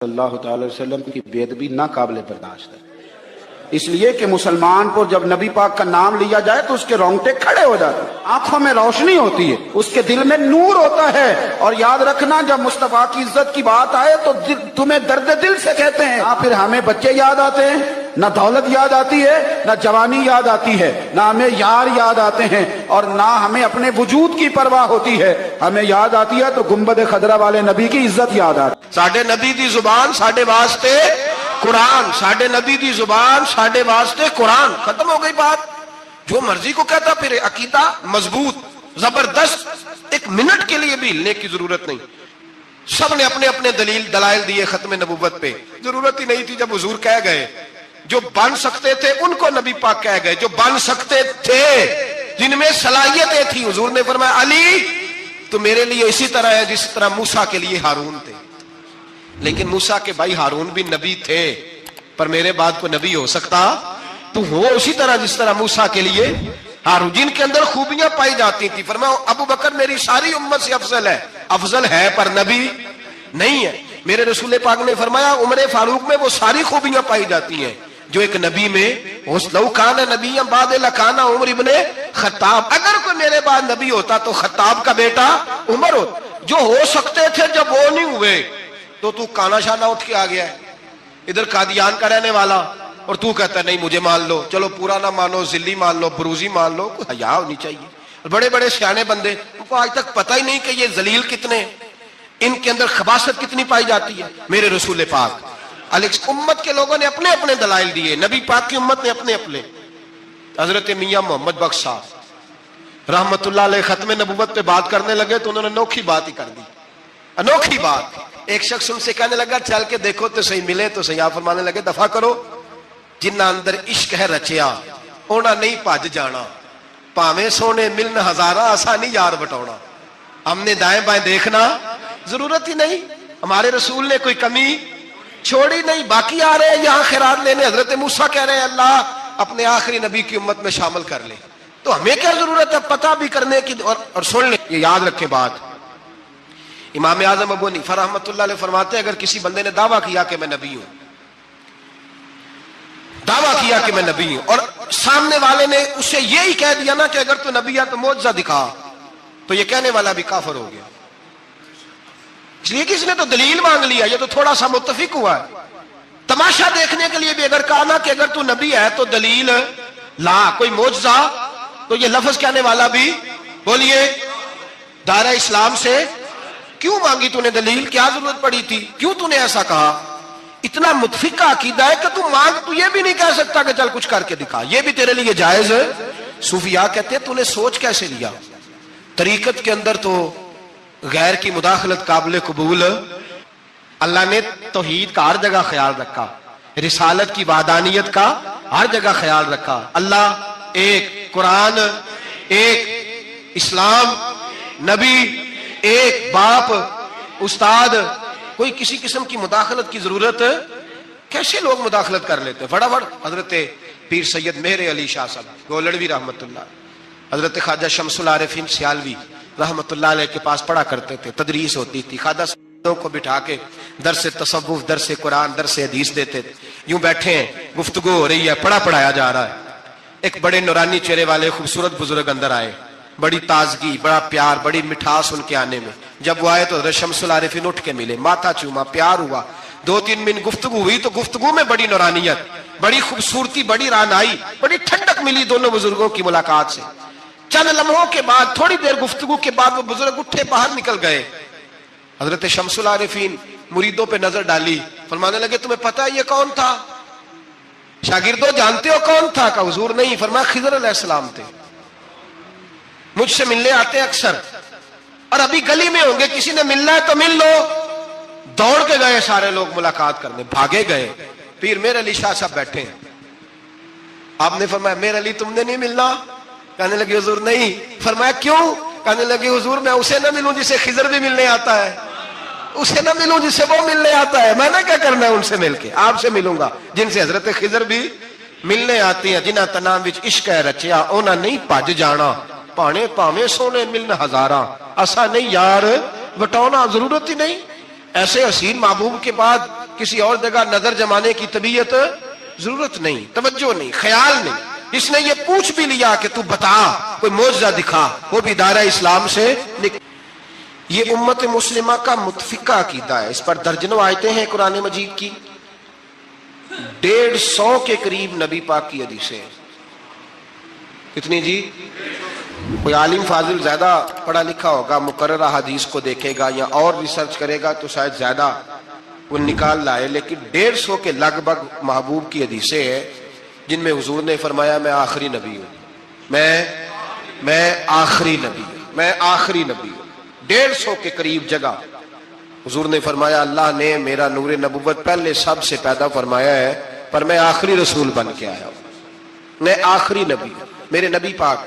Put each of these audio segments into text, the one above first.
اللہ تعالی علیہ وسلم کی بے ادبی ناقابل برداشت ہے، اس لیے کہ مسلمان کو جب نبی پاک کا نام لیا جائے تو اس کے رونگٹے کھڑے ہو جاتے ہیں، آنکھوں میں روشنی ہوتی ہے، اس کے دل میں نور ہوتا ہے۔ اور یاد رکھنا جب مصطفیٰ کی عزت کی بات آئے تو تمہیں درد دل سے کہتے ہیں، پھر ہمیں بچے یاد آتے ہیں، نہ دولت یاد آتی ہے، نہ جوانی یاد آتی ہے، نہ ہمیں یار یاد آتے ہیں، اور نہ ہمیں اپنے وجود کی پرواہ ہوتی ہے۔ ہمیں یاد آتی ہے تو گنبد خضرا والے نبی کی عزت یاد آتی ہے۔ ساڈے نبی دی زبان ساڈے واسطے قرآن، ساڈے نبی دی زبان ساڈے واسطے قرآن، ختم ہو گئی بات۔ جو مرضی کو کہتا پھر عقیدہ مضبوط زبردست، ایک منٹ کے لیے بھی ہلنے کی ضرورت نہیں۔ سب نے اپنے اپنے دلائل دیے ختم نبوت پہ، ضرورت ہی نہیں تھی جب حضور کہہ گئے۔ جو بن سکتے تھے ان کو نبی پاک کہہ گئے، جو بن سکتے تھے جن میں صلاحیتیں تھیں، حضور نے فرمایا علی تو میرے لیے اسی طرح ہے جس طرح موسیٰ کے لیے ہارون تھے۔ لیکن موسیٰ کے بھائی ہارون بھی نبی تھے، پر میرے بعد کوئی نبی ہو سکتا تو ہو اسی طرح جس طرح موسیٰ کے لیے ہارون، جن کے اندر خوبیاں پائی جاتی تھی۔ فرمایا ابو بکر میری ساری امت سے افضل ہے پر نبی نہیں ہے۔ میرے رسول پاک نے فرمایا عمر فاروق میں وہ ساری خوبیاں پائی جاتی ہیں جو ایک نبی میں، لو کان نبی بعد لکان عمر ابن خطاب، اگر کوئی میرے بعد نبی ہوتا تو خطاب کا بیٹا عمر ہوتا۔ جو ہو سکتے تھے جب وہ نہیں ہوئے تو کانا شانہ اٹھ کے آ گیا ہے، ادھر قادیان کا رہنے والا، اور تو کہتا ہے نہیں مجھے مان لو، چلو پورا نہ مانو، ذلی مان لو، بروزی مان لو، کوئی حیا ہونی چاہیے۔ بڑے بڑے سیانے بندے، ان کو آج تک پتہ ہی نہیں کہ یہ ذلیل کتنے، ان کے اندر خباثت کتنی پائی جاتی ہے۔ میرے رسول پاک امت کے لوگوں نے اپنے اپنے دلائل دیے، نبی پاک کی امت نے اپنے اپنے۔ حضرت میاں محمد بخش صاحب رحمت اللہ علیہ ختم نبوت پہ بات کرنے لگے تو انہوں نے انوکھی بات ہی کر دی، انوکھی بات۔ ایک شخص ان سے کہنے لگا چل کے دیکھو تو صحیح، ملے تو صحیح۔ آپ فرمانے لگے دفع کرو، جنہ اندر عشق ہے رچیا اونا نہیں پاج جانا، پاویں سونے ملن ہزارہ آسانی یار بٹونا۔ ہم نے دائیں بائیں دیکھنا ضرورت ہی نہیں، ہمارے رسول نے کوئی کمی چھوڑی نہیں۔ باقی آ رہے ہیں یہاں خیرات لینے، حضرت موسیٰ کہہ رہے ہیں اللہ اپنے آخری نبی کی امت میں شامل کر لے، تو ہمیں کیا ضرورت ہے پتہ بھی کرنے کی اور سن لیں۔ یہ یاد رکھیں بات، امام اعظم ابو حنیفہ رحمۃ اللہ علیہ فرماتے ہیں اگر کسی بندے نے دعویٰ کیا کہ میں نبی ہوں، دعویٰ کیا کہ میں نبی ہوں، اور سامنے والے نے اسے یہی کہہ دیا نا کہ اگر تو نبی ہے تو معجزہ دکھا، تو یہ کہنے والا بھی کافر ہو گیا، اس لیے کہ اس نے تو دلیل مانگ لیا، یہ تو تھوڑا سا متفق ہوا ہے۔ تماشا دیکھنے کے لیے بھی اگر کہا نا کہ اگر تو نبی ہے تو دلیل لا، کوئی معجزہ، تو یہ لفظ کہنے والا بھی بولیے دائرہ اسلام سے کیوں مانگی تو نے دلیل، کیا ضرورت پڑی تھی، کیوں تو نے ایسا کہا؟ اتنا متفق کا عقیدہ ہے کہ تو مانگ، تو یہ بھی نہیں کہہ سکتا کہ چل کچھ کر کے دکھا، یہ بھی تیرے لیے جائز ہے۔ صوفیاء کہتے ہیں تو نے سوچ کیسے لیا؟ طریقت کے اندر تو غیر کی مداخلت قابل قبول، اللہ نے توحید کا ہر جگہ خیال رکھا، رسالت کی وحدانیت کا ہر جگہ خیال رکھا۔ اللہ ایک، قرآن ایک، اسلام، نبی ایک، باپ استاد، کوئی کسی قسم کی مداخلت کی ضرورت، کیسے لوگ مداخلت کر لیتے ہیں فٹافٹ۔ حضرت پیر سید مہر علی شاہ صاحب گولڑوی رحمت اللہ، حضرت خواجہ شمس العارفین سیالوی رحمت اللہ علیہ کے پاس پڑھا کرتے تھے، تدریس ہوتی تھی، خواجہ کو بٹھا کے درس تصوف، درس قرآن، درس حدیث دیتے تھے، یوں بیٹھے ہیں گفتگو ہو رہی ہے، پڑھایا جا رہا ہے، ایک بڑے نورانی چہرے والے خوبصورت بزرگ اندر آئے، بڑی تازگی، بڑا پیار، بڑی مٹھاس ان کے آنے میں۔ جب وہ آئے تو حضرت شمس العارفین اٹھ کے ملے، ماتھا چوما، پیار ہوا، 2-3 منٹ گفتگو ہوئی تو گفتگو میں بڑی نورانیت، بڑی خوبصورتی، بڑی رانائی، بڑی ٹھنڈک ملی دونوں بزرگوں کی ملاقات سے۔ چند لمحوں کے بعد، تھوڑی دیر گفتگو کے بعد وہ بزرگ اٹھے باہر نکل گئے۔ حضرت شمس العارفین مریدوں پہ نظر ڈالی، فرمانے لگے تمہیں پتہ ہے یہ کون تھا؟ شاگردوں جانتے ہو کون تھا؟ کہا حضور نہیں۔ فرمایا خضر علیہ السلام تھے، مجھ سے ملنے آتے ہیں اکثر، اور ابھی گلی میں ہوں گے، کسی نے ملنا ہے تو مل لو۔ دوڑ کے گئے سارے لوگ ملاقات کرنے، بھاگے گئے۔ پیر میر علی شاہ صاحب بیٹھے ہیں، آپ نے فرمایا میر علی تم نے نہیں ملنا؟ کہنے لگے حضور نہیں۔ فرمایا کیوں؟ کہنے لگے حضور میں اسے نہ ملوں جسے خضر بھی ملنے آتا ہے، اسے نہ ملوں جسے وہ ملنے آتا ہے، میں نے کیا کرنا ہے ان سے مل کے؟ آپ سے ملوں گا جن سے حضرت خضر بھی ملنے آتی ہیں، جنہ تنام وچ عشق ہے رچیا اونا نہیں پج جانا، پانے پاویں سونے ملن ہزاراں ایسا نہیں یار بٹونا، ضرورت ہی نہیں۔ ایسے حسین محبوب کے بعد کسی اور جگہ نظر جمانے کی طبیعت ضرورت نہیں، توجہ نہیں، خیال نہیں۔ اس نے یہ پوچھ بھی لیا کہ تو بتا، کوئی معجزہ دکھا، وہ بھی دائرہ اسلام سے یہ امت مسلمہ کا متفقہ عقیدہ ہے۔ اس پر درجنوں آیتیں ہیں قرآن مجید کی، 150 کے قریب نبی پاک کی حدیثیں ہیں۔ کتنی جی؟ کوئی عالم فاضل زیادہ پڑھا لکھا ہوگا، مقررہ حدیث کو دیکھے گا یا اور ریسرچ کرے گا تو شاید زیادہ وہ نکال لائے، لیکن 150 کے لگ بھگ محبوب کی حدیثیں ہیں جن میں حضور نے فرمایا میں آخری نبی ہوں، میں آخری نبی ہوں، میں آخری نبی ہوں۔ 150 کے قریب جگہ حضور نے فرمایا اللہ نے میرا نور نبوت پہلے سب سے پیدا فرمایا ہے، پر میں آخری رسول بن کے آیا ہوں، میں آخری نبی ہوں۔ میرے نبی پاک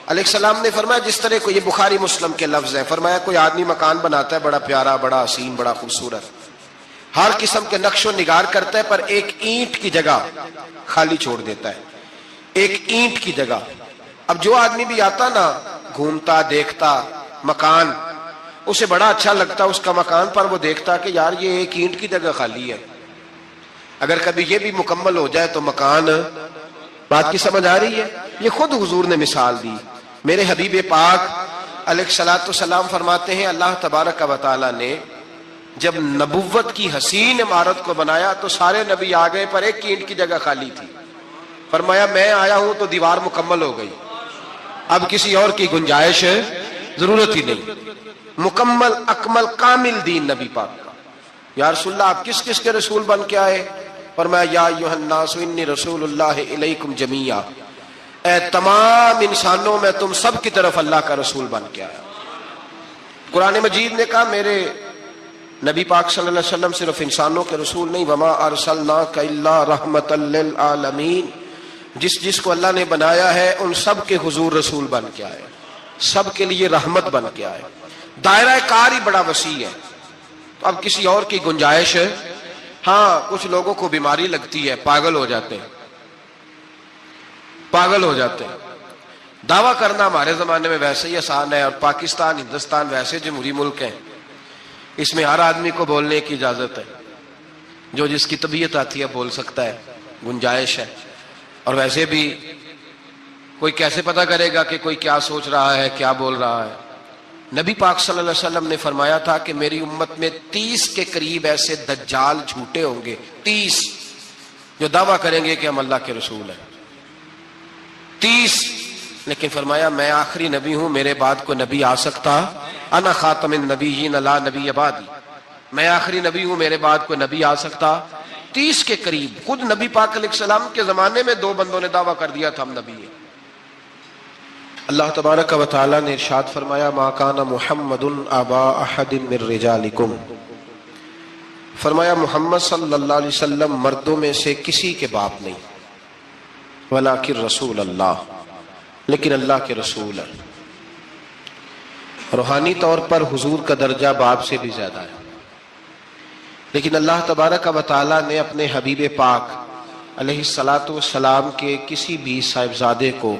علیہ السلام نے فرمایا، جس طرح کو یہ بخاری مسلم کے لفظ ہیں، فرمایا کوئی آدمی مکان بناتا ہے بڑا پیارا، بڑا حسین، بڑا خوبصورت، ہر قسم کے نقش و نگار کرتا ہے، پر ایک اینٹ کی جگہ خالی چھوڑ دیتا ہے، ایک اینٹ کی جگہ۔ اب جو آدمی بھی آتا نا، گھومتا دیکھتا مکان، اسے بڑا اچھا لگتا اس کا مکان، پر وہ دیکھتا کہ یار یہ ایک اینٹ کی جگہ خالی ہے، اگر کبھی یہ بھی مکمل ہو جائے تو مکان۔ بات کی سمجھ آ رہی ہے؟ یہ خود حضور نے مثال دی۔ میرے حبیب پاک علیہ الصلوۃ والسلام فرماتے ہیں اللہ تبارک و تعالی نے جب نبوت کی حسین عمارت کو بنایا تو سارے نبی آ گئے، پر ایک اینٹ کی جگہ خالی تھی۔ فرمایا میں آیا ہوں تو دیوار مکمل ہو گئی، اب کسی اور کی گنجائش ضرورت ہی نہیں۔ مکمل اکمل کامل دین نبی پاک کا۔ یا رسول اللہ آپ کس کس کے رسول بن کے آئے؟ فرمایا یا ایھا الناس انی رسول اللہ الیکم جمیعا، اے تمام انسانوں میں تم سب کی طرف اللہ کا رسول بن کے آیا۔ قرآن مجید نے کہا میرے نبی پاک صلی اللہ علیہ وسلم صرف انسانوں کے رسول نہیں، وما ارسلناک الا رحمۃ للعالمین، جس کو اللہ نے بنایا ہے ان سب کے حضور رسول بن کے آئے، سب کے لیے رحمت بن کے آئے۔ دائرہ کار ہی بڑا وسیع ہے، تو اب کسی اور کی گنجائش ہے؟ ہاں کچھ لوگوں کو بیماری لگتی ہے، پاگل ہو جاتے ہیں، پاگل ہو جاتے ہیں۔ دعویٰ کرنا ہمارے زمانے میں ویسے ہی آسان ہے، اور پاکستان ہندوستان ویسے جمہوری ملک ہیں، اس میں ہر آدمی کو بولنے کی اجازت ہے، جو جس کی طبیعت آتی ہے بول سکتا ہے، گنجائش ہے۔ اور ویسے بھی کوئی کیسے پتہ کرے گا کہ کوئی کیا سوچ رہا ہے، کیا بول رہا ہے؟ نبی پاک صلی اللہ علیہ وسلم نے فرمایا تھا کہ میری امت میں 30 کے قریب ایسے دجال جھوٹے ہوں گے، 30 جو دعویٰ کریں گے کہ ہم اللہ کے رسول ہیں، 30۔ لیکن فرمایا میں آخری نبی ہوں، میرے بعد کو نبی آ سکتا، انا خاتم النبیین لا نبی بعدی، میں آخری نبی ہوں، میرے بعد کو نبی آ سکتا۔ 30 کے قریب۔ خود نبی پاک علیہ السلام کے زمانے میں 2 بندوں نے دعویٰ کر دیا تھا ہم نبی ہیں۔ اللہ تبارک و تعالی نے ارشاد فرمایا ما کان محمد ابا احد من رجالکم، فرمایا محمد صلی اللہ علیہ وسلم مردوں میں سے کسی کے باپ نہیں، ولکن رسول اللہ، لیکن اللہ کے رسول ہے۔ روحانی طور پر حضور کا درجہ باپ سے بھی زیادہ ہے، لیکن اللہ تبارک و تعالی نے اپنے حبیب پاک علیہ الصلاۃ والسلام کے کسی بھی صاحبزادے کو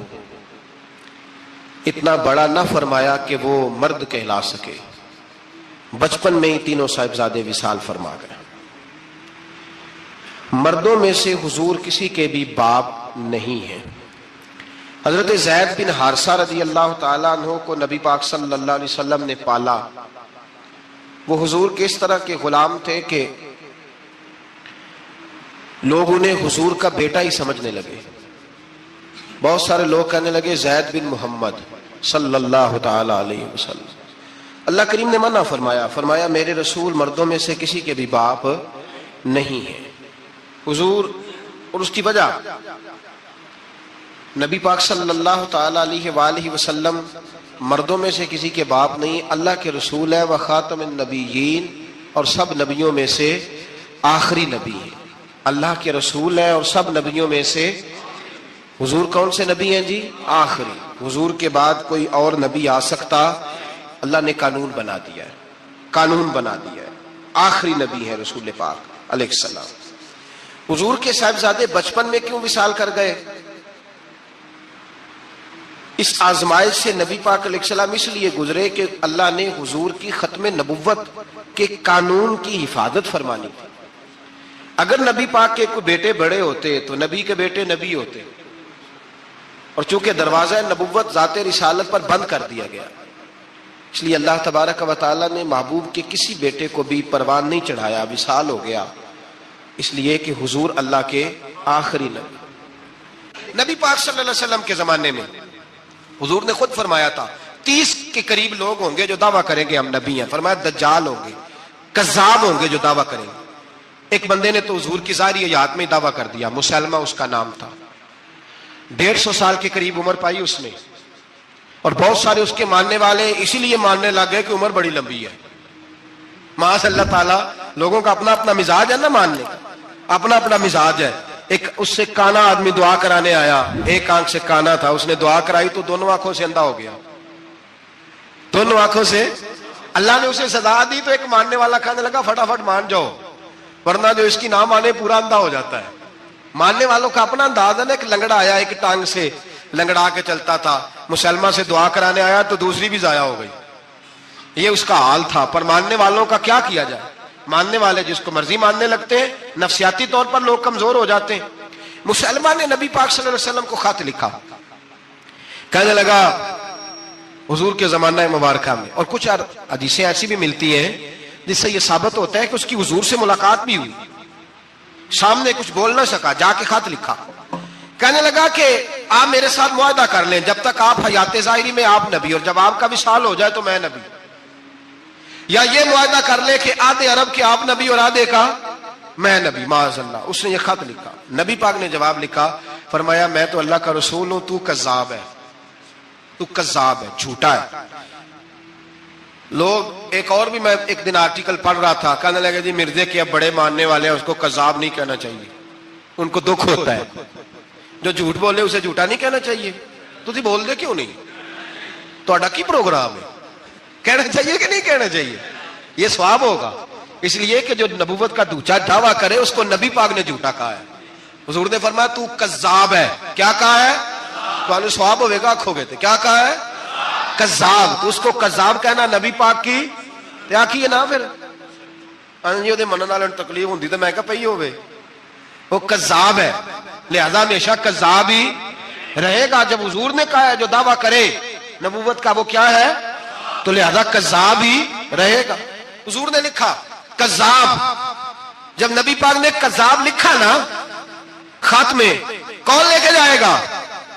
اتنا بڑا نہ فرمایا کہ وہ مرد کہلا سکے۔ بچپن میں ہی تینوں صاحبزادے وصال فرما گئے۔ مردوں میں سے حضور کسی کے بھی باپ نہیں ہیں۔ حضرت زید بن حارثہ رضی اللہ تعالیٰ عنہ کو نبی پاک صلی اللہ علیہ وسلم نے پالا۔ وہ حضور کے اس طرح کے غلام تھے کہ لوگ انہیں حضور کا بیٹا ہی سمجھنے لگے۔ بہت سارے لوگ کہنے لگے زید بن محمد صلی اللہ تعالی علیہ وسلم۔ اللہ کریم نے منع فرمایا، فرمایا میرے رسول مردوں میں سے کسی کے بھی باپ نہیں ہیں۔ حضور اور اس کی وجہ نبی پاک صلی اللہ تعالی علیہ وآلہ وسلم مردوں میں سے کسی کے باپ نہیں، اللہ کے رسول ہے، وخاتم النبیین، اور سب نبیوں میں سے آخری نبی ہے۔ اللہ کے رسول ہے اور سب نبیوں میں سے حضور کون سے نبی ہیں جی؟ آخری۔ حضور کے بعد کوئی اور نبی آ سکتا؟ اللہ نے قانون بنا دیا ہے، قانون بنا دیا ہے، آخری نبی ہے رسول پاک علیہ السلام۔ حضور کے صاحبزادے بچپن میں کیوں وصال کر گئے؟ اس آزمائش سے نبی پاک علیہ السلام اس لیے گزرے کہ اللہ نے حضور کی ختم نبوت کے قانون کی حفاظت فرمانی تھی۔ اگر نبی پاک کے کوئی بیٹے بڑے ہوتے تو نبی کے بیٹے نبی ہوتے، اور چونکہ دروازہ نبوت ذات رسالت پر بند کر دیا گیا، اس لیے اللہ تبارک و تعالیٰ نے محبوب کے کسی بیٹے کو بھی پروان نہیں چڑھایا، وصال ہو گیا، اس لیے کہ حضور اللہ کے آخری نبی پاک صلی اللہ علیہ وسلم کے زمانے میں حضور نے خود فرمایا تھا 30 کے قریب لوگ ہوں گے جو دعویٰ کریں گے ہم نبی ہیں، فرمایا دجال ہوں گے، کذاب ہوں گے جو دعویٰ کریں گے۔ ایک بندے نے تو حضور کی ظاہری حیات میں ہی دعویٰ کر دیا، مسلمہ اس کا نام تھا، 150 سال کے قریب عمر پائی اس نے، اور بہت سارے اس کے ماننے والے اسی لیے ماننے لگ گئے کہ عمر بڑی لمبی ہے۔ معاذ اللہ تعالیٰ، لوگوں کا اپنا اپنا مزاج ہے نا، ماننے کا اپنا اپنا مزاج ہے۔ ایک اس سے کانا آدمی دعا کرانے آیا، ایک آنکھ سے کانا تھا، اس نے دعا کرائی تو دونوں آنکھوں سے اندھا ہو گیا، دونوں آنکھوں سے۔ اللہ نے اسے سزا دی تو ایک ماننے والا کہنے لگا فٹافٹ مان جاؤ، ورنہ جو اس کی نہ مانے پورا اندھا ہو جاتا ہے۔ ماننے والوں کا اپنا انداز ہے نا۔ ایک لنگڑا آیا، ایک ٹانگ سے لنگڑا کے چلتا تھا، مسلمہ سے دعا کرانے آیا تو دوسری بھی ضائع ہو گئی، یہ اس کا حال تھا۔ پر ماننے والوں کا کیا کیا جائے، ماننے والے جس کو مرضی ماننے لگتے ہیں، نفسیاتی طور پر لوگ کمزور ہو جاتے ہیں۔ مسلمہ نے نبی پاک صلی اللہ علیہ وسلم کو خط لکھا، کہنے لگا حضور کے زمانہ مبارکہ میں، اور کچھ حدیثیں ایسی بھی ملتی ہیں جس سے یہ ثابت ہوتا ہے کہ اس کی حضور سے ملاقات بھی ہوئی، سامنے کچھ بول نہ سکا، جا کے خط لکھا، کہنے لگا کہ آپ میرے ساتھ معاہدہ کر لیں، جب تک آپ حیات ظاہری میں آپ نبی، اور جب آپ کا وصال ہو جائے تو میں نبی، یا یہ معاہدہ کر لیں کہ آدھے عرب کے آپ نبی اور آدھے کا میں نبی۔ معاذ اللہ، اس نے یہ خط لکھا، نبی پاک نے جواب لکھا، فرمایا میں تو اللہ کا رسول ہوں، تو کذاب ہے، تو کذاب ہے، جھوٹا ہے۔ لوگ ایک اور بھی، میں ایک دن آرٹیکل پڑھ رہا تھا، کہنے لگے جی مرزے کے اب بڑے ماننے والے ہیں، اس کو کذاب نہیں کہنا چاہیے، ان کو دکھ ہوتا ہے، جو جھوٹ بولے اسے جھوٹا نہیں کہنا چاہیے۔ تو تھی بول دے کیوں نہیں، تو اڈا کی پروگرام ہے، کہنا چاہیے کہ نہیں کہنا چاہیے، یہ ثواب ہوگا۔ اس لیے کہ جو نبوت کا دوچا دعویٰ کرے اس کو نبی پاک نے جھوٹا کہا ہے۔ حضور نے فرمایا تو کذاب ہے، کیا کہا ہے، تو ثواب ہوئے گا، کھو گئے تھے، کیا کہا ہے، کذاب۔ تو اس کو کذاب کہنا نبی پاک کی کیا کی ہے نا، پھر انجیو دے منن والے تکلیف ہوندی تے میں کہا پئی ہوے، وہ کذاب ہے، لہذا ہمیشہ کذاب ہی رہے گا۔ جب حضور نے کہا ہے جو دعویٰ کرے نبوت کا وہ کیا ہے، تو لہذا کذاب ہی رہے گا۔ حضور نے لکھا کذاب، جب نبی پاک نے کذاب لکھا نا خط میں، کون لے کے جائے گا،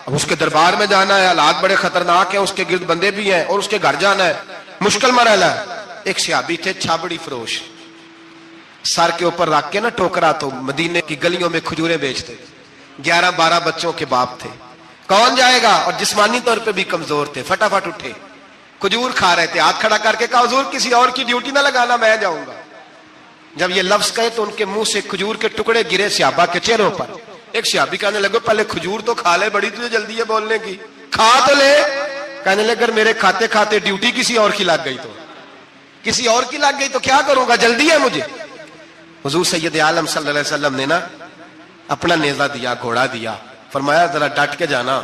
اب اس کے دربار میں جانا ہے، حالات بڑے خطرناک ہیں، اس کے گرد بندے بھی ہیں، اور اس کے گھر جانا ہے، مشکل مرحلہ ہے۔ ایک صحابی تھے چھابڑی فروش، سر کے اوپر رکھ کے نا ٹوکرا، تو مدینے کی گلیوں میں کھجوریں بیچتے، 11-12 بچوں کے باپ تھے۔ کون جائے گا، اور جسمانی طور پہ بھی کمزور تھے، فٹافٹ اٹھے، کھجور کھا رہے تھے، ہاتھ کھڑا کر کے کہا حضور کسی اور کی ڈیوٹی نہ لگانا، میں جاؤں گا۔ جب یہ لفظ کہے تو ان کے منہ سے کھجور کے ٹکڑے گرے صحابہ کے چہروں پر۔ ایک صحابی کہنے لگے پہلے کھجور تو کھا لے، بڑی تجھے جلدی ہے بولنے کی، کھا تو لے۔ کہنے لگے اگر میرے کھاتے کھاتے ڈیوٹی کسی اور کی لگ گئی تو، کسی اور کی لگ گئی تو کیا کروں گا، جلدی ہے مجھے۔ حضور سید عالم صلی اللہ علیہ وسلم نے نا اپنا نیزہ دیا، گھوڑا دیا، فرمایا ذرا ڈٹ کے جانا،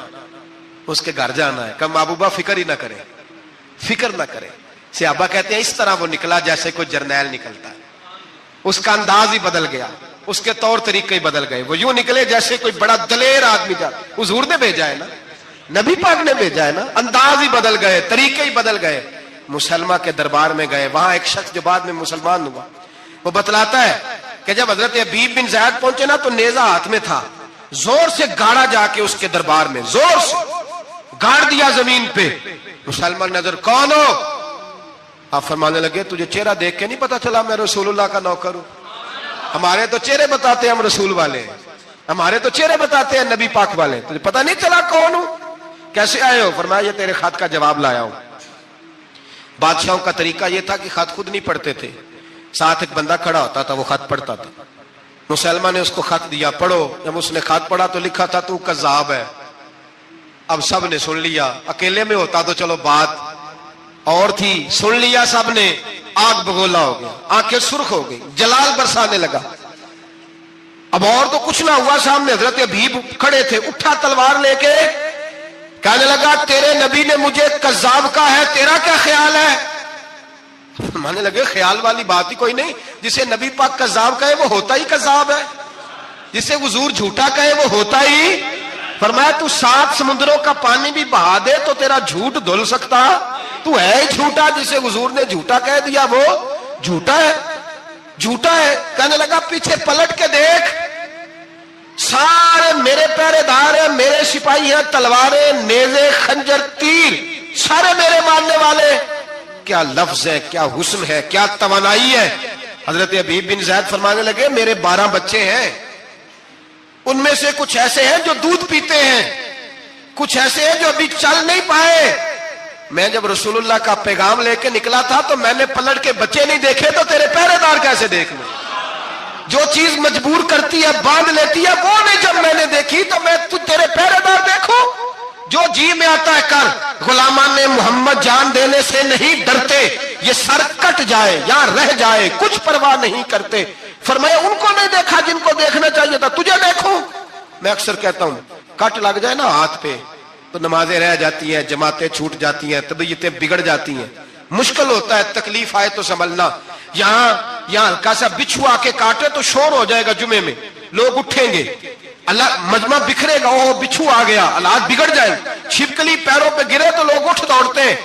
اس کے گھر جانا ہے۔ کہ محبوبہ فکر ہی نہ کرے، فکر نہ کرے۔ صحابہ کہتے ہیں اس طرح وہ نکلا جیسے کوئی جرنیل نکلتا ہے، اس کا انداز ہی بدل گیا، اس کے طور طریقے ہی بدل گئے، وہ یوں نکلے جیسے کوئی بڑا دلیر آدمی جاتا۔ حضور نے بھیجا ہے نا، نبی پاک نے بھیجا ہے نا، انداز ہی بدل گئے، طریقے ہی بدل گئے۔ مسلمہ کے دربار میں گئے، وہاں ایک شخص جو بعد میں مسلمان ہوا، وہ بتلاتا ہے کہ جب حضرت حبیب بن زید پہنچے نا تو نیزہ ہاتھ میں تھا، زور سے گاڑا جا کے اس کے دربار میں، زور سے گاڑ دیا زمین پہ۔ مسلمان نظر کون ہو، آپ فرمانے لگے تجھے چہرہ دیکھ کے نہیں پتا چلا میں رسول اللہ کا نوکر ہوں؟ ہمارے تو چہرے بتاتے ہیں ہم رسول والے ہیں، ہمارے تو چہرے بتاتے ہیں نبی پاک والے، تجھے پتا نہیں چلا کون ہوں، کیسے آئے ہو؟ فرمایا یہ تیرے خط کا جواب لایا ہوں۔ بادشاہوں کا طریقہ یہ تھا کہ خط خود نہیں پڑھتے تھے، ساتھ ایک بندہ کھڑا ہوتا تھا وہ خط پڑھتا تھا۔ مسلمان نے اس کو خط دیا، پڑھو۔ جب اس نے خط پڑھا تو لکھا تھا تو کذاب ہے۔ اب سب نے سن لیا، اکیلے میں ہوتا تو چلو بات اور تھی، سن لیا سب نے، آگ بگولا ہو گیا، آنکھیں سرخ ہو گئی، جلال برسانے لگا۔ اب اور تو کچھ نہ ہوا، سامنے حضرت حبیب کھڑے تھے، اٹھا تلوار لے کے کہنے لگا تیرے نبی نے مجھے کذاب کہا ہے، تیرا کیا خیال ہے؟ ماننے لگے خیال والی بات ہی کوئی نہیں، جسے نبی پاک کذاب کہے وہ ہوتا ہی کذاب ہے، جسے حضور جھوٹا کہے وہ ہوتا ہی۔ فرمایا تو 7 سمندروں کا پانی بھی بہا دے تو تیرا جھوٹ دھل سکتا، تو ہے ہی جھوٹا، جسے حضور نے جھوٹا کہہ دیا وہ جھوٹا ہے، جھوٹا ہے۔ کہنے لگا پیچھے پلٹ کے دیکھ، سارے میرے پہرے دار ہیں، میرے سپاہی ہیں، تلواریں، نیزے، خنجر، تیر، سارے میرے ماننے والے۔ کیا لفظ ہے، کیا حسن ہے، کیا توانائی ہے۔ حضرت حبیب بن زید فرمانے لگے میرے 12 بچے ہیں، ان میں سے کچھ ایسے ہیں جو دودھ پیتے ہیں، کچھ ایسے ہیں جو ابھی چل نہیں پائے۔ میں جب رسول اللہ کا پیغام لے کے نکلا تھا تو میں نے پلٹ کے بچے نہیں دیکھے تو تیرے پہرے دار کیسے دیکھ لوں؟ جو چیز مجبور کرتی ہے، باندھ لیتی ہے، وہ نہیں جب میں نے دیکھی تو میں تیرے پہرے دار دیکھوں؟ جو جی میں آتا ہے کر، غلامان نے محمد جان دینے سے نہیں ڈرتے، یہ سر کٹ جائے یا رہ جائے کچھ پرواہ نہیں کرتے۔ فرمایا ان کو نہیں دیکھا جن کو دیکھنا چاہیے تھا، تجھے دیکھوں؟ میں اکثر کہتا ہوں کٹ لگ جائے نا ہاتھ پہ تو نمازیں رہ جاتی ہیں، جماعتیں چھوٹ جاتی ہیں، طبیعتیں بگڑ جاتی ہیں، مشکل ہوتا ہے، تکلیف آئے تو سنبھلنا۔ یہاں ہلکا سا بچھو آ کے کاٹے تو شور ہو جائے گا، جمعے میں لوگ اٹھیں گے، اللہ مجمع بکھرے گا، وہ بچھو آ گیا، حالات بگڑ جائیں، چھپکلی پیروں پہ گرے تو لوگ اٹھ دوڑتے ہیں۔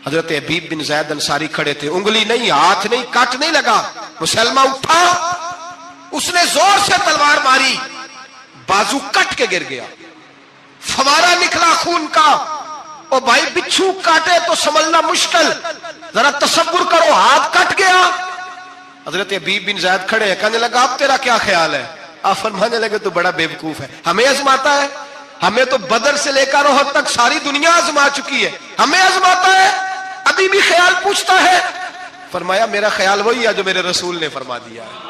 حضرت حبیب بن زید انصاری کھڑے تھے، انگلی نہیں، ہاتھ نہیں، کٹ نہیں لگا۔ مسلمہ اٹھا، اس نے زور سے تلوار ماری، بازو کٹ کے گر گیا، فوارہ نکلا خون کا۔ او بھائی بچھو کاٹے تو سنبھلنا مشکل، ذرا تصور کرو ہاتھ کٹ گیا۔ حضرت حبیب بن زید کھڑے ہیں، کہنے لگا اب تیرا کیا خیال ہے؟ آپ فرمانے لگے تو بڑا بیوقوف ہے، ہمیں آزماتا ہے، ہمیں تو بدر سے لے کر احد تک ساری دنیا آزما چکی ہے، ہمیں آزماتا ہے، ابھی بھی خیال پوچھتا ہے۔ فرمایا میرا خیال وہی ہے جو میرے رسول نے فرما دیا ہے،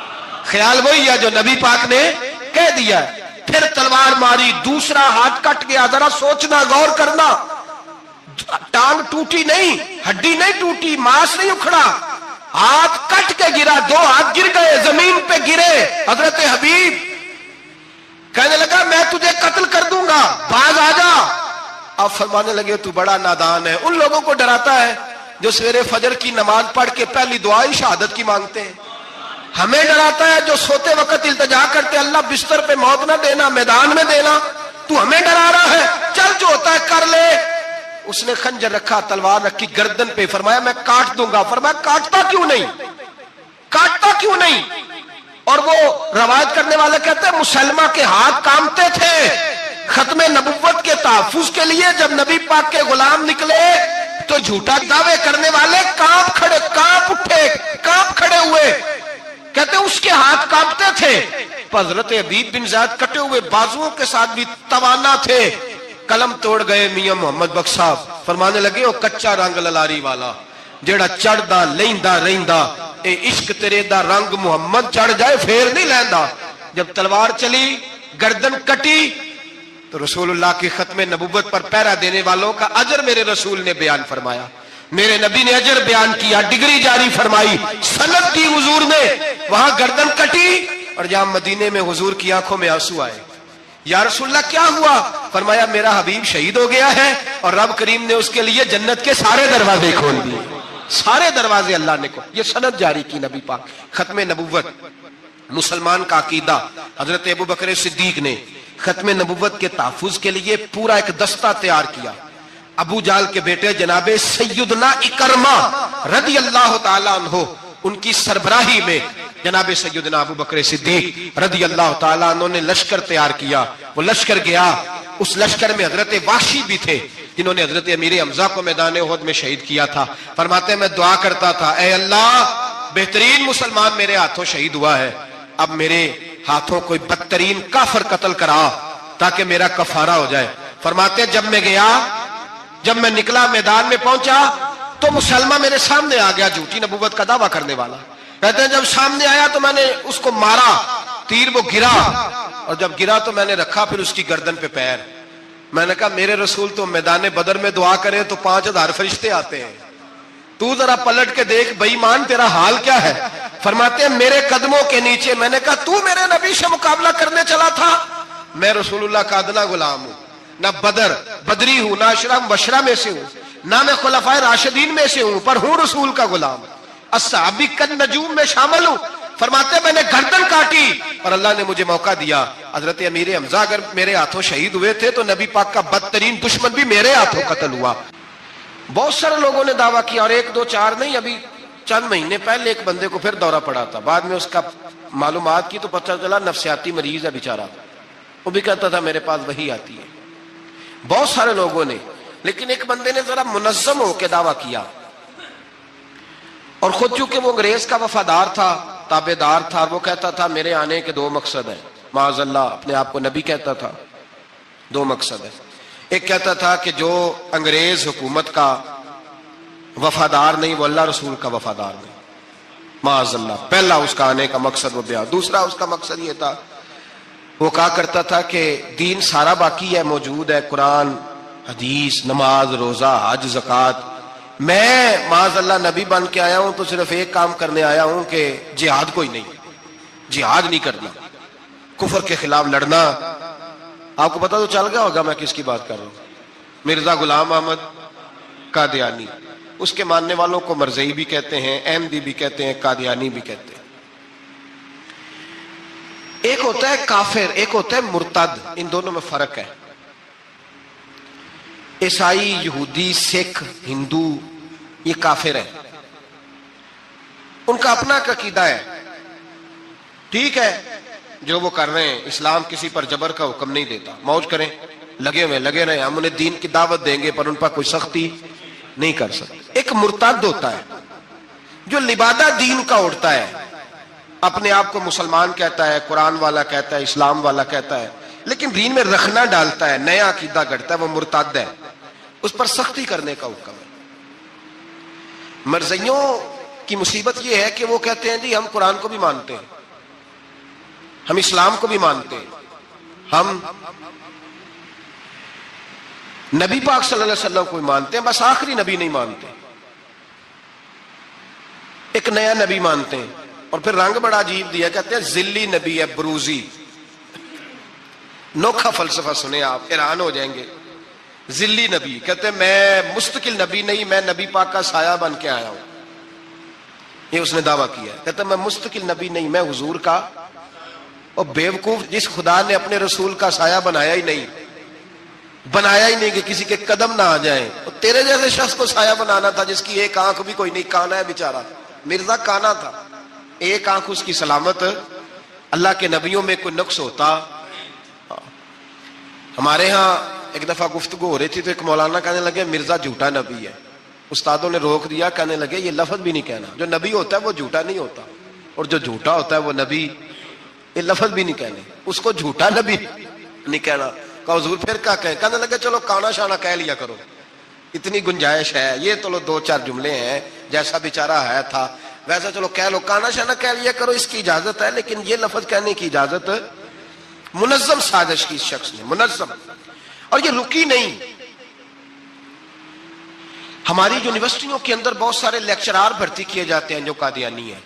خیال وہی ہے جو نبی پاک نے کہہ دیا ہے۔ پھر تلوار ماری، دوسرا ہاتھ کٹ گیا، ذرا سوچنا، غور کرنا، ٹانگ ٹوٹی نہیں، ہڈی نہیں ٹوٹی، ماس نہیں اکھڑا، ہاتھ کٹ کے گرا، 2 ہاتھ گر گئے، زمین پہ گرے۔ حضرت حبیب کہنے لگا میں تجھے قتل کر دوں گا، باز آ جا۔ آپ فرمانے لگے تو بڑا نادان ہے، ان لوگوں کو ڈراتا ہے جو سویرے فجر کی نماز پڑھ کے پہلی دعا ہی شہادت کی مانگتے ہیں، ہمیں ڈراتا ہے جو سوتے وقت التجا کرتے اللہ بستر پہ موت نہ دینا، میدان میں دینا، تو ہمیں ڈرا رہا ہے، چل جو ہوتا ہے کر لے۔ اس نے خنجر رکھا، تلوار رکھی گردن پہ، فرمایا میں کاٹ دوں گا۔ فرمایا کاٹتا کیوں نہیں، کاٹتا کیوں نہیں؟ اور وہ روایت کرنے والے کہتے ہیں مسلمہ کے ہاتھ کانپتے تھے ختم نبوت کے تحفظ کے لیے، جب نبی پاک کے غلام نکلے تو جھوٹا دعوے کرنے والے کانپ اٹھے، کانپ کھڑے ہوئے، کہتے ہیں اس کے ہاتھ کانپتے تھے۔ حضرت حبیب بن زید کٹے ہوئے بازوؤں کے ساتھ بھی توانا تھے، قلم توڑ گئے میاں محمد بخش صاحب، فرمانے لگے وہ کچا رنگ للاری والا جیڑا چڑھدا لیندا رہندا، اے عشق تیرے دا رنگ محمد چڑھ جائے پھر نہیں لیندا۔ جب تلوار چلی، گردن کٹی تو رسول اللہ کی ختم نبوت پر پہرا دینے والوں کا اجر میرے رسول نے بیان فرمایا، میرے نبی نے اجر بیان کیا، ڈگری جاری فرمائی، سند دی حضور نے، وہاں گردن کٹی اور جہاں مدینے میں حضور کی آنکھوں میں آنسو آئے۔ یا رسول اللہ کیا ہوا؟ فرمایا میرا حبیب شہید ہو گیا ہے اور رب کریم نے اس کے لیے جنت کے سارے دروازے کھول دیے، سارے دروازے اللہ نے کھول، یہ سند جاری کی نبی پاک۔ ختم نبوت مسلمان کا عقیدہ، حضرت ابو بکر صدیق نے ختم نبوت کے تحفظ کے لیے پورا ایک دستہ تیار کیا۔ ابو جال کے بیٹے جناب سیدنا اکرمہ رضی اللہ تعالیٰ عنہ، ان کی سربراہی میں جناب سیدنا ابو بکر صدیق رضی اللہ تعالیٰ عنہ نے لشکر تیار کیا۔ وہ لشکر گیا، اس لشکر میں حضرت وحشی بھی تھے جنہوں نے حضرت امیر حمزہ کو میدان احد میں شہید کیا تھا۔ فرماتے ہیں میں دعا کرتا تھا اے اللہ بہترین مسلمان میرے ہاتھوں شہید ہوا ہے، اب میرے ہاتھوں کوئی بدترین کافر قتل کرا تاکہ میرا کفارہ ہو جائے۔ فرماتے ہیں جب میں گیا، جب میں نکلا میدان میں پہنچا تو مسلمہ میرے سامنے آ گیا، جھوٹی نبوت کا دعویٰ کرنے والا۔ کہتے ہیں جب سامنے آیا تو میں نے اس کو مارا، تیر وہ گرا، اور جب گرا تو میں نے رکھا پھر اس کی گردن پہ پیر۔ میں نے کہا میرے رسول تو میدان بدر میں دعا کرے تو 5000 فرشتے آتے ہیں، تو ذرا پلٹ کے دیکھ بے ایمان تیرا حال کیا ہے۔ فرماتے ہیں میرے قدموں کے نیچے، میں نے کہا تو میرے نبی سے مقابلہ کرنے چلا تھا؟ میں رسول اللہ کا ادنا غلام ہوں، نہ بدری ہوں، نہ اشرا مبشرہ میں سے ہوں، نہ میں خلفائے راشدین میں سے ہوں، پر ہوں رسول کا غلام، الصحابی کالنجوم میں شامل ہوں۔ فرماتے میں نے گردن کاٹی اور اللہ نے مجھے موقع دیا۔ حضرت امیر حمزہ اگر میرے ہاتھوں شہید ہوئے تھے تو نبی پاک کا بدترین دشمن بھی میرے ہاتھوں قتل ہوا۔ بہت سارے لوگوں نے دعویٰ کیا، اور 1 2 4 نہیں، ابھی چند مہینے پہلے ایک بندے کو پھر دورہ پڑا تھا، بعد میں اس کا معلومات کی تو پتہ چلا نفسیاتی مریض ہے بیچارہ، وہ بھی کہتا تھا میرے پاس وحی آتی ہے۔ بہت سارے لوگوں نے، لیکن ایک بندے نے ذرا منظم ہو کے دعویٰ کیا، اور خود چونکہ وہ انگریز کا وفادار تھا، تابع دار تھا، اور وہ کہتا تھا میرے آنے کے 2 مقصد ہیں، معاذ اللہ اپنے آپ کو نبی کہتا تھا، 2 مقصد ہیں۔ ایک کہتا تھا کہ جو انگریز حکومت کا وفادار نہیں وہ اللہ رسول کا وفادار نہیں، معاذ اللہ، پہلا اس کا آنے کا مقصد وہ بیان۔ دوسرا اس کا مقصد یہ تھا، وہ کہا کرتا تھا کہ دین سارا باقی ہے، موجود ہے، قرآن، حدیث، نماز، روزہ، حج، زکوٰۃ، میں معاذ اللہ نبی بن کے آیا ہوں تو صرف ایک کام کرنے آیا ہوں کہ جہاد کوئی نہیں، جہاد نہیں کرنا، کفر کے خلاف لڑنا۔ آپ کو پتہ تو چل گیا ہوگا میں کس کی بات کر رہا ہوں، مرزا غلام احمد قادیانی۔ اس کے ماننے والوں کو مرزئی بھی کہتے ہیں، احمدی بھی کہتے ہیں، قادیانی بھی کہتے ہیں۔ ایک ہوتا ہے کافر، ایک ہوتا ہے مرتد، ان دونوں میں فرق ہے۔ عیسائی، یہودی، سکھ، ہندو یہ کافر ہیں، ان کا اپنا عقیدہ ہے، ٹھیک ہے جو وہ کر رہے ہیں، اسلام کسی پر جبر کا حکم نہیں دیتا، موج کریں، لگے رہے، ہم انہیں دین کی دعوت دیں گے پر ان پر کوئی سختی نہیں کر سکتے۔ ایک مرتد ہوتا ہے جو لبادہ دین کا اڑتا ہے، اپنے آپ کو مسلمان کہتا ہے، قرآن والا کہتا ہے، اسلام والا کہتا ہے، لیکن دین میں رکھنا ڈالتا ہے، نیا عقیدہ گڑھتا ہے، وہ مرتد ہے، اس پر سختی کرنے کا حکم ہے۔ مرزائیوں کی مصیبت یہ ہے کہ وہ کہتے ہیں جی ہم قرآن کو بھی مانتے ہیں، ہم اسلام کو بھی مانتے ہیں، ہم نبی پاک صلی اللہ علیہ وسلم کو بھی مانتے ہیں، بس آخری نبی نہیں مانتے، ایک نیا نبی مانتے ہیں، اور پھر رنگ بڑا عجیب دیا، کہتے ہیں ذلی نبی ہے، بروزی، نوکھا فلسفہ سنے آپ حیران ہو جائیں گے۔ ذلی نبی کہتے ہیں میں مستقل نبی نہیں، میں نبی پاک کا سایہ بن کے آیا ہوں، یہ اس نے دعویٰ کیا ہے، کہتے ہیں میں مستقل نبی نہیں، میں حضور کا، اور بیوقوف جس خدا نے اپنے رسول کا سایہ بنایا ہی نہیں کہ کسی کے قدم نہ آ جائیں، اور تیرے جیسے شخص کو سایہ بنانا تھا جس کی ایک آنکھ بھی کوئی نہیں، کانا ہے بیچارہ، مرزا کانا تھا، ایک آنکھ اس کی سلامت، اللہ کے نبیوں میں کوئی نقص ہوتا۔ ہمارے ہاں ایک دفعہ گفتگو ہو رہی تھی تو ایک مولانا کہنے لگے مرزا جھوٹا نبی ہے، استادوں نے روک دیا، کہنے لگے یہ لفظ بھی نہیں کہنا، جو نبی ہوتا ہے وہ جھوٹا نہیں ہوتا، اور جو جھوٹا ہوتا ہے وہ نبی، یہ لفظ بھی نہیں کہنے، اس کو جھوٹا نبی نہیں کہنا۔ کہا حضور پھر کیا کہیں؟ کہنے لگے چلو کانا شانا کہہ لیا کرو، اتنی گنجائش ہے، یہ تو 2-4 جملے ہیں، جیسا بیچارہ ہے تھا ویسا چلو کہہ لو، کانا شانا کہہ لیا کرو، اس کی اجازت ہے، لیکن یہ لفظ کہنے کی اجازت منظم سازش کی اس شخص نے، منظم، اور یہ رکی نہیں۔ ہماری یونیورسٹیوں کے اندر بہت سارے لیکچرار بھرتی کیے جاتے ہیں جو قادیانی ہیں،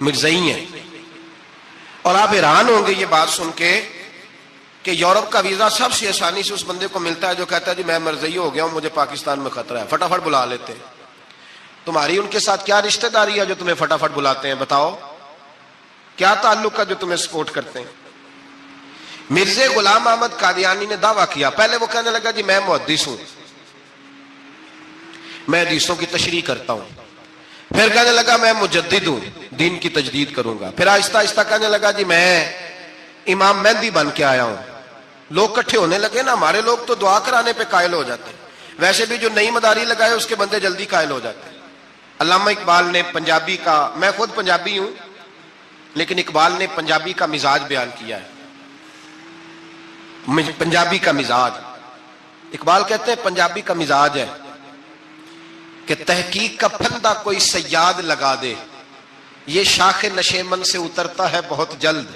مرزئی ہیں، اور آپ حیران ہوں گے یہ بات سن کے کہ یورپ کا ویزا سب سے آسانی سے اس بندے کو ملتا ہے جو کہتا ہے جی میں مرزئی ہو گیا ہوں، مجھے پاکستان میں خطرہ ہے، فٹافٹ بلا لیتے ہیں۔ تمہاری ان کے ساتھ کیا رشتہ داری ہے جو تمہیں فٹافٹ بلاتے ہیں؟ بتاؤ کیا تعلق ہے جو تمہیں سپورٹ کرتے ہیں؟ مرزا غلام احمد قادیانی نے دعویٰ کیا، پہلے وہ کہنے لگا جی میں محدث ہوں، میں حدیثوں کی تشریح کرتا ہوں، پھر کہنے لگا میں مجدد ہوں، دین کی تجدید کروں گا، پھر آہستہ آہستہ کہنے لگا جی میں امام مہدی بن کے آیا ہوں۔ لوگ کٹھے ہونے لگے نا، ہمارے لوگ تو دعا کرانے پہ قائل ہو جاتے ہیں، ویسے بھی جو نئی مداری لگائے اس کے بندے جلدی قائل ہو جاتے ہیں۔ علامہ اقبال نے پنجابی کا، میں خود پنجابی ہوں لیکن اقبال نے پنجابی کا مزاج بیان کیا ہے، پنجابی کا مزاج، اقبال کہتے ہیں پنجابی کا مزاج ہے کہ تحقیق کا پھندا کوئی سیاد لگا دے، یہ شاخ نشیمن سے اترتا ہے بہت جلد،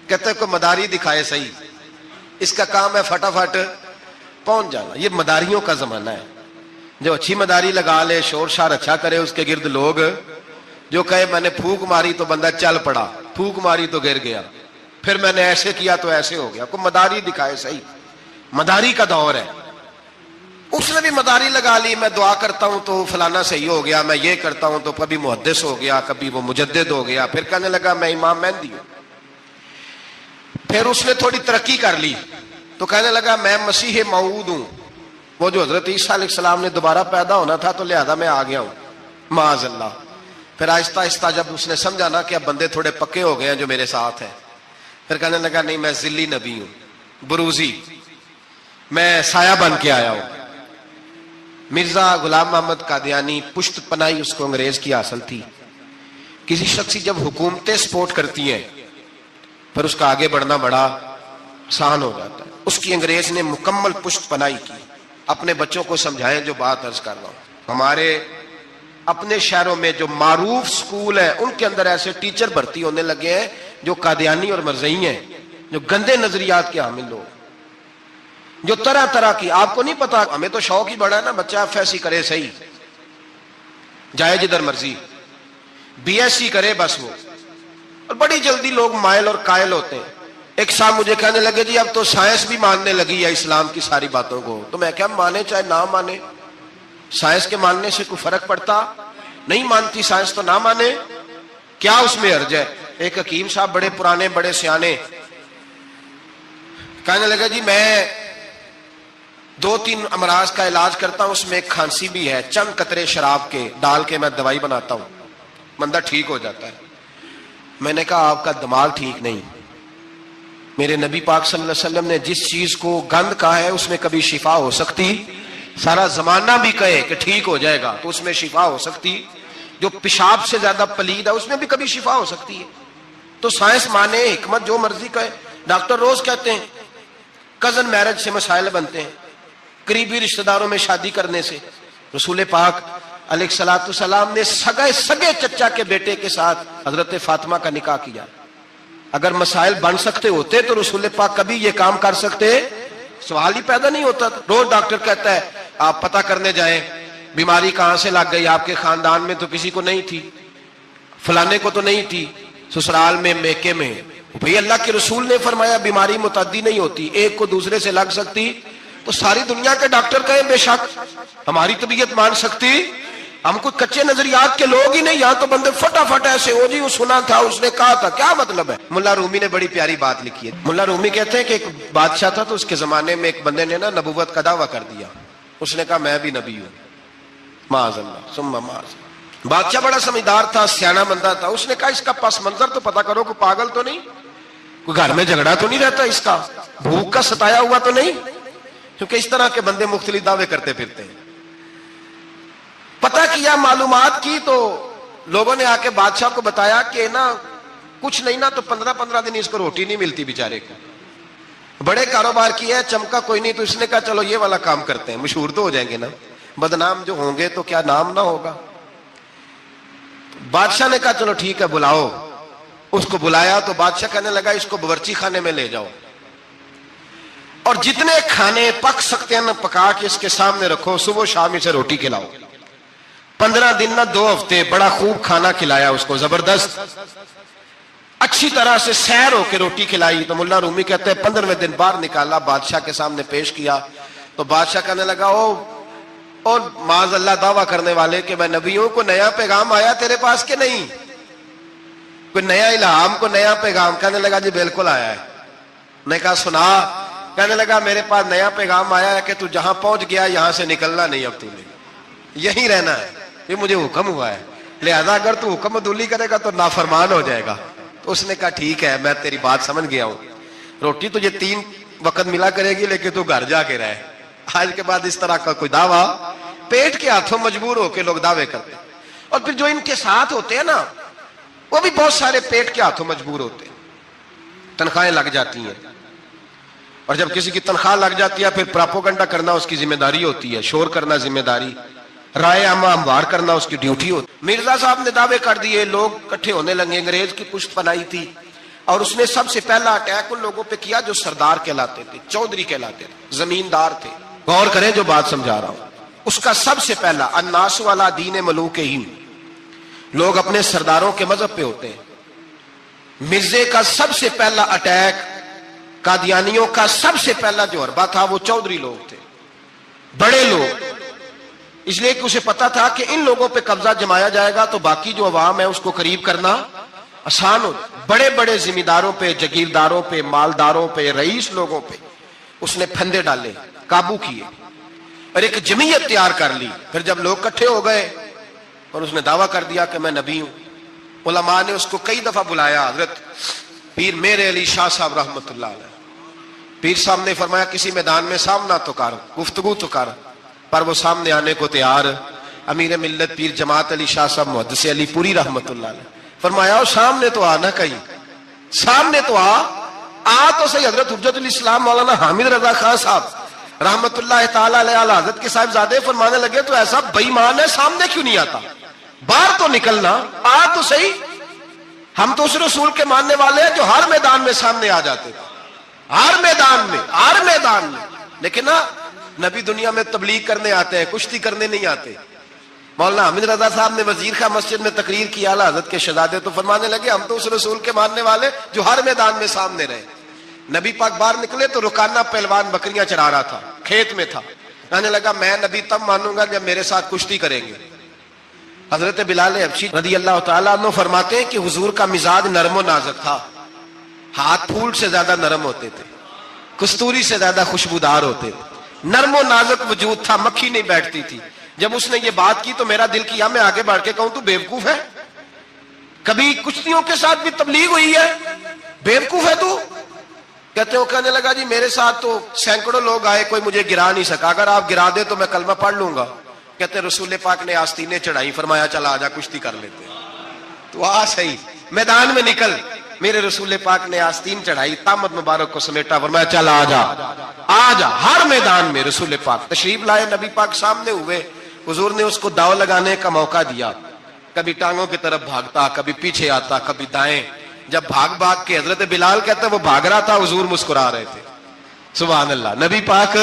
کہتے ہیں کوئی مداری دکھائے صحیح، اس کا کام ہے فٹافٹ پہنچ جانا۔ یہ مداریوں کا زمانہ ہے، جو اچھی مداری لگا لے، شور شار اچھا کرے، اس کے گرد لوگ، جو کہے میں نے پھونک ماری تو بندہ چل پڑا، پھونک ماری تو گر گیا، پھر میں نے ایسے کیا تو ایسے ہو گیا، کوئی مداری دکھائے صحیح، مداری کا دور ہے۔ اس نے بھی مداری لگا لی، میں دعا کرتا ہوں تو فلانا صحیح ہو گیا، میں یہ کرتا ہوں تو کبھی محدث ہو گیا، کبھی وہ مجدد ہو گیا، پھر کہنے لگا میں امام مہدی ہوں۔ پھر اس نے تھوڑی ترقی کر لی تو کہنے لگا میں مسیح موعود ہوں، وہ جو حضرت عیسیٰ علیہ السلام نے دوبارہ پیدا ہونا تھا تو لہذا میں آ گیا ہوں، معاذ اللہ۔ پھر آہستہ آہستہ جب اس نے سمجھا نا کہ اب بندے تھوڑے پکے ہو گئے ہیں جو میرے ساتھ ہیں، پھر کہنے لگا نہیں میں ذلی نبی ہوں، بروزی، میں سایہ بن کے آیا ہوں۔ مرزا غلام محمد قادیانی، پشت پناہی اس کو انگریز کی حاصل تھی۔ کسی شخص کی جب حکومتیں سپورٹ کرتی ہیں پھر اس کا آگے بڑھنا بڑا آسان ہو جاتا ہے۔ اس کی انگریز نے مکمل پشت پناہی کی۔ اپنے بچوں کو سمجھائیں جو بات عرض کر رہا ہوں، ہمارے اپنے شہروں میں جو معروف سکول ہیں ان کے اندر ایسے ٹیچر بھرتی ہونے لگے ہیں جو قادیانی اور مرزئی ہیں، جو گندے نظریات کے حامل لوگ، جو طرح طرح کی، آپ کو نہیں پتا، ہمیں تو شوق ہی بڑا ہے نا، بچہ ایف ایس سی کرے صحیح، جائے جدھر مرضی، بی ایس سی کرے بس وہ، اور بڑی جلدی لوگ مائل اور قائل ہوتے ہیں۔ ایک صاحب مجھے کہنے لگے جی اب تو سائنس بھی ماننے لگی ہے اسلام کی ساری باتوں کو، تو میں کیا مانے چاہے نہ مانے، سائنس کے ماننے سے کوئی فرق پڑتا؟ نہیں مانتی سائنس تو نہ مانے، کیا اس میں حرج ہے؟ ایک حکیم صاحب بڑے پرانے بڑے سیانے کہنے لگا جی میں 2-3 امراض کا علاج کرتا ہوں، اس میں ایک کھانسی بھی ہے، چند قطرے شراب کے ڈال کے میں دوائی بناتا ہوں، بندہ ٹھیک ہو جاتا ہے۔ میں نے کہا آپ کا دماغ ٹھیک نہیں، میرے نبی پاک صلی اللہ علیہ وسلم نے جس چیز کو گند کہا ہے اس میں کبھی شفا ہو سکتی، سارا زمانہ بھی کہے کہ ٹھیک ہو جائے گا تو اس میں شفا ہو سکتی، جو پیشاب سے زیادہ پلید ہے اس میں بھی کبھی شفا ہو سکتی ہے۔ تو سائنس مانے، حکمت جو مرضی کہے۔ ڈاکٹر روز کہتے ہیں کزن میرج سے مسائل بنتے ہیں، قریبی رشتہ داروں میں شادی کرنے سے۔ رسول پاک علیہ الصلوۃ والسلام نے سگے چچا کے بیٹے کے ساتھ حضرت فاطمہ کا نکاح کیا۔ اگر مسائل بن سکتے ہوتے تو رسول پاک کبھی یہ کام کر سکتے؟ سوال ہی پیدا نہیں ہوتا تھا۔ روز ڈاکٹر کہتا ہے آپ پتہ کرنے جائیں بیماری کہاں سے لگ گئی، آپ کے خاندان میں تو کسی کو نہیں تھی، فلانے کو تو نہیں تھی، سسرال میں میکے میں۔ بھئی اللہ کے رسول نے فرمایا بیماری متعدی نہیں ہوتی، ایک کو دوسرے سے لگ سکتی، تو ساری دنیا کے ڈاکٹر کہیں بے شک ہماری طبیعت مان سکتی، ہم کوئی کچے نظریات کے لوگ ہی نہیں، یہاں تو بندے فٹافٹ ایسے ہو جی وہ سنا تھا اس نے کہا تھا، کیا مطلب ہے؟ ملا رومی نے بڑی پیاری بات لکھی ہے۔ ملا رومی کہتے ہیں کہ ایک بادشاہ تھا تو اس کے زمانے میں ایک بندے نے نا نبوت کا دعویٰ کر دیا، اس نے کہا میں بھی نبی ہوں، معاذ اللہ ثم معاذ۔ بادشاہ بڑا سمجھدار تھا، سیانہ بندہ تھا، اس نے کہا اس کا پس منظر تو پتہ کرو، کوئی پاگل تو نہیں، کوئی گھر میں جھگڑا تو نہیں رہتا، اس کا بھوک کا ستایا ہوا تو نہیں، کیونکہ اس طرح کے بندے مختلف دعوے کرتے پھرتے ہیں۔ پتہ کیا، معلومات کی، تو لوگوں نے آ کے بادشاہ کو بتایا کہ نا کچھ نہیں نا تو 15 دن اس کو روٹی نہیں ملتی بیچارے کو، بڑے کاروبار کیا ہے، چمکا کوئی نہیں، تو اس نے کہا چلو یہ والا کام کرتے ہیں، مشہور تو ہو جائیں گے نا، بدنام جو ہوں گے تو کیا نام نہ ہوگا۔ بادشاہ نے کہا چلو ٹھیک ہے بلاؤ، اس کو بلایا تو بادشاہ کہنے لگا اس کو باورچی خانے میں لے جاؤ اور جتنے کھانے پک سکتے ہیں نا پکا کے اس کے سامنے رکھو، صبح شام اسے روٹی کھلاؤ۔ 15 دن نہ 2 ہفتے بڑا خوب کھانا کھلایا اس کو، زبردست اچھی طرح سے سیر ہو کے روٹی کھلائی۔ تو ملا رومی کہتے ہیں 15ویں دن باہر نکالا، بادشاہ کے سامنے پیش کیا، تو بادشاہ کہنے لگا اور معاذ اللہ دعویٰ کرنے والے کہ میں نبی ہوں، کوئی نیا پیغام آیا تیرے پاس کہ نہیں، کوئی نیا الہام، کوئی نیا پیغام؟ کہنے لگا جی بالکل آیا ہے۔ نے کہا سنا؟ کہنے لگا میرے پاس نیا پیغام آیا ہے کہ تو جہاں پہنچ گیا یہاں سے نکلنا نہیں، اب تو یہی رہنا ہے، یہ مجھے حکم ہوا ہے، لہذا اگر تو حکم عدولی کرے گا تو نافرمان ہو جائے گا۔ تو اس نے کہا ٹھیک ہے میں تیری بات سمجھ گیا ہوں، روٹی تجھے 3 وقت ملا کرے گی لیکن تو گھر جا کے رہے۔ آج کے بعد اس طرح کا کوئی دعویٰ، پیٹ کے ہاتھوں مجبور ہو کے لوگ دعوے کرتے ہیں، اور پھر جو ان کے ساتھ ہوتے ہیں نا وہ بھی بہت سارے پیٹ کے ہاتھوں مجبور ہوتے ہیں، تنخواہیں لگ جاتی ہیں، اور جب کسی کی تنخواہ لگ جاتی ہے پھر پراپوگنڈا کرنا اس کی ذمہ داری ہوتی ہے، شور کرنا ذمہ داری، رائے عامہ ہموار کرنا اس کی ڈیوٹی ہوتی۔ مرزا صاحب نے دعوے کر دیے، لوگ اکٹھے ہونے لگے، انگریز کی پشت پناہی تھی، اور اس نے سب سے پہلا اٹیک ان لوگوں پہ کیا جو سردار کہلاتے تھے، چودھری کہلاتے تھے، زمیندار تھے۔ غور کریں جو بات سمجھا رہا ہوں، اس کا سب سے پہلا الناس والا دین ملوکہم، لوگ اپنے سرداروں کے مذہب پہ ہوتے ہیں۔ مرزے کا سب سے پہلا اٹیک، قادیانیوں کا سب سے پہلا جو حربہ تھا وہ چودھری لوگ تھے، بڑے لوگ، اس لیے کہ اسے پتا تھا کہ ان لوگوں پہ قبضہ جمایا جائے گا تو باقی جو عوام ہے اس کو قریب کرنا آسان ہو. بڑے بڑے ذمہ داروں پہ، جگیرداروں پہ، مالداروں پہ، رئیس لوگوں پہ اس نے پھندے ڈالے، قابو کیے اور ایک جمعیت تیار کر لی. پھر جب لوگ اکٹھے ہو گئے اور اس نے دعویٰ کر دیا کہ میں نبی ہوں، علماء نے اس کو کئی دفعہ بلایا. حضرت پیر میرے علی شاہ صاحب رحمت اللہ علیہ، پیر صاحب نے فرمایا کسی میدان میں سامنا تو کر، گفتگو تو کر، پر وہ سامنے آنے کو تیار. امیر ملت پیر جماعت علی شاہ صاحب محدث علی پوری رحمت اللہ علیہ فرمایا سامنے تو آنا، کہیں سامنے تو آ تو صحیح. حضرت حجت الاسلام مولانا حامد رضا خان صاحب رحمت اللہ تعالی علیہ حضرت کے صاحبزادے فرمانے لگے تو ایسا بے ایمان ہے، سامنے کیوں نہیں آتا؟ باہر تو نکلنا، آ تو صحیح. ہم تو اس رسول کے ماننے والے ہیں جو ہر میدان میں سامنے آ جاتے تھے، ہر میدان میں. لیکن نا نبی دنیا میں تبلیغ کرنے آتے ہیں، کشتی کرنے نہیں آتے. مولانا حامد رضا صاحب نے وزیر خان مسجد میں تقریر کی، اعلیٰ حضرت کے شہزادے تو فرمانے لگے ہم تو اس رسول کے ماننے والے جو ہر میدان میں سامنے رہے. نبی پاک باہر نکلے تو رکانہ پہلوان بکریاں چرا رہا تھا، کھیت میں تھا. کہنے لگا میں نبی تب مانوں گا جب میرے ساتھ کشتی کریں گے. حضرت بلال حبشی رضی اللہ تعالیٰ عنہ فرماتے ہیں کہ حضور کا مزاج نرم و نازک تھا، ہاتھ پھول سے زیادہ نرم ہوتے تھے، کستوری سے زیادہ خوشبودار ہوتے تھے، نرم و نازک وجود تھا، مکھی نہیں بیٹھتی تھی. جب اس نے یہ بات کی تو میرا دل کیا میں آگے بڑھ کے کہوں تو بیوقوف ہے، کبھی کشتیوں کے ساتھ بھی تبلیغ ہوئی ہے؟ بیوقوف ہے تو؟ کہتے ہو کہنے لگا جی میرے ساتھ تو سینکڑوں لوگ آئے، کوئی مجھے گرا نہیں سکا، اگر آپ گرا دے تو میں کلمہ پڑھ لوں گا. کہتے رسول پاک نے آستینیں چڑھائی، فرمایا چل آجا کشتی کر لیتے. تو آ صحیح میدان میں نکل. میرے رسول پاک نے آستین چڑھائی، تامت مبارک کو سمیٹا، فرمایا چل آجا. ہر میدان میں رسول پاک تشریف لائے، نبی پاک سامنے ہوئے، حضور نے اس کو داؤ لگانے کا موقع دیا. کبھی ٹانگوں کی طرف بھاگتا، کبھی پیچھے آتا، کبھی دائیں. جب بھاگ کے حضرت بلال کہتا وہ بھاگ رہا تھا، حضور مسکرا رہے تھے. سبحان اللہ. نبی پاک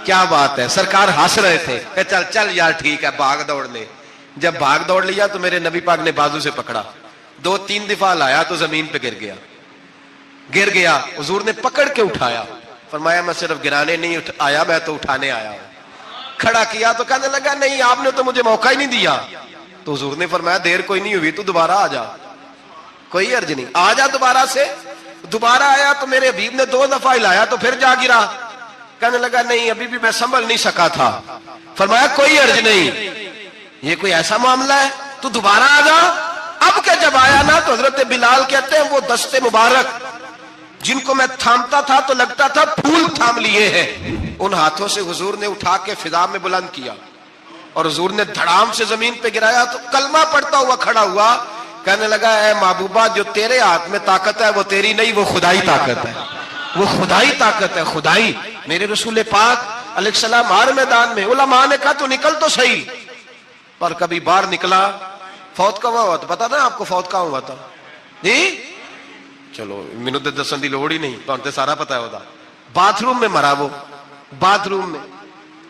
کیا بات ہے، سرکار ہنس رہے تھے کہ چل چل یار ٹھیک ہے بھاگ دوڑ لے. جب بھاگ دوڑ لیا تو میرے نبی پاک نے بازو سے پکڑا، 2-3 دفعہ لایا تو زمین پہ گر گیا. حضور نے پکڑ کے اٹھایا، فرمایا میں صرف گرانے نہیں آیا، میں تو اٹھانے آیا ہوں. کھڑا کیا تو کہنے لگا نہیں آپ نے تو مجھے موقع ہی نہیں دیا. تو حضور نے فرمایا دیر کوئی نہیں ہوئی، تو دوبارہ آ جا، کوئی عرض نہیں، آ جا دوبارہ سے. دوبارہ آیا تو میرے حبیب نے 2 دفعہ ہلایا تو پھر جا گرا. کہنے لگا نہیں ابھی بھی میں سنبھل نہیں سکا تھا. فرمایا کوئی عرض نہیں، یہ کوئی ایسا معاملہ ہے، تو دوبارہ آ جا. اب کہ جب آیا نا تو حضرت بلال کہتے ہیں وہ دستے مبارک جن کو میں تھامتا تھا تو لگتا تھا پھول تھام لیے ہیں، ان ہاتھوں سے حضور نے اٹھا کے فضا میں بلند کیا اور حضور نے دھڑام سے زمین پہ گرایا تو کلمہ پڑھتا ہوا کھڑا ہوا. کہنے لگا اے محبوبہ جو تیرے ہاتھ میں طاقت ہے وہ تیری نہیں، وہ خدائی طاقت ہے، وہ خدائی طاقت ہے، خدائی. میرے رسول پاک علیہ السلام ہر میدان میں. علماء نے کہا تو نکل تو صحیح، پر کبھی باہر نکلا فوت کا ہوا تو پتا نا آپ کو فوت کہاں ہوا تھا جی؟ چلو مینوں تے دسن دی لوڑ ہی نہیں، تہاں تے سارا پتا ہے ہوتا. باتھ روم میں مرا وہ، باتھ روم میں.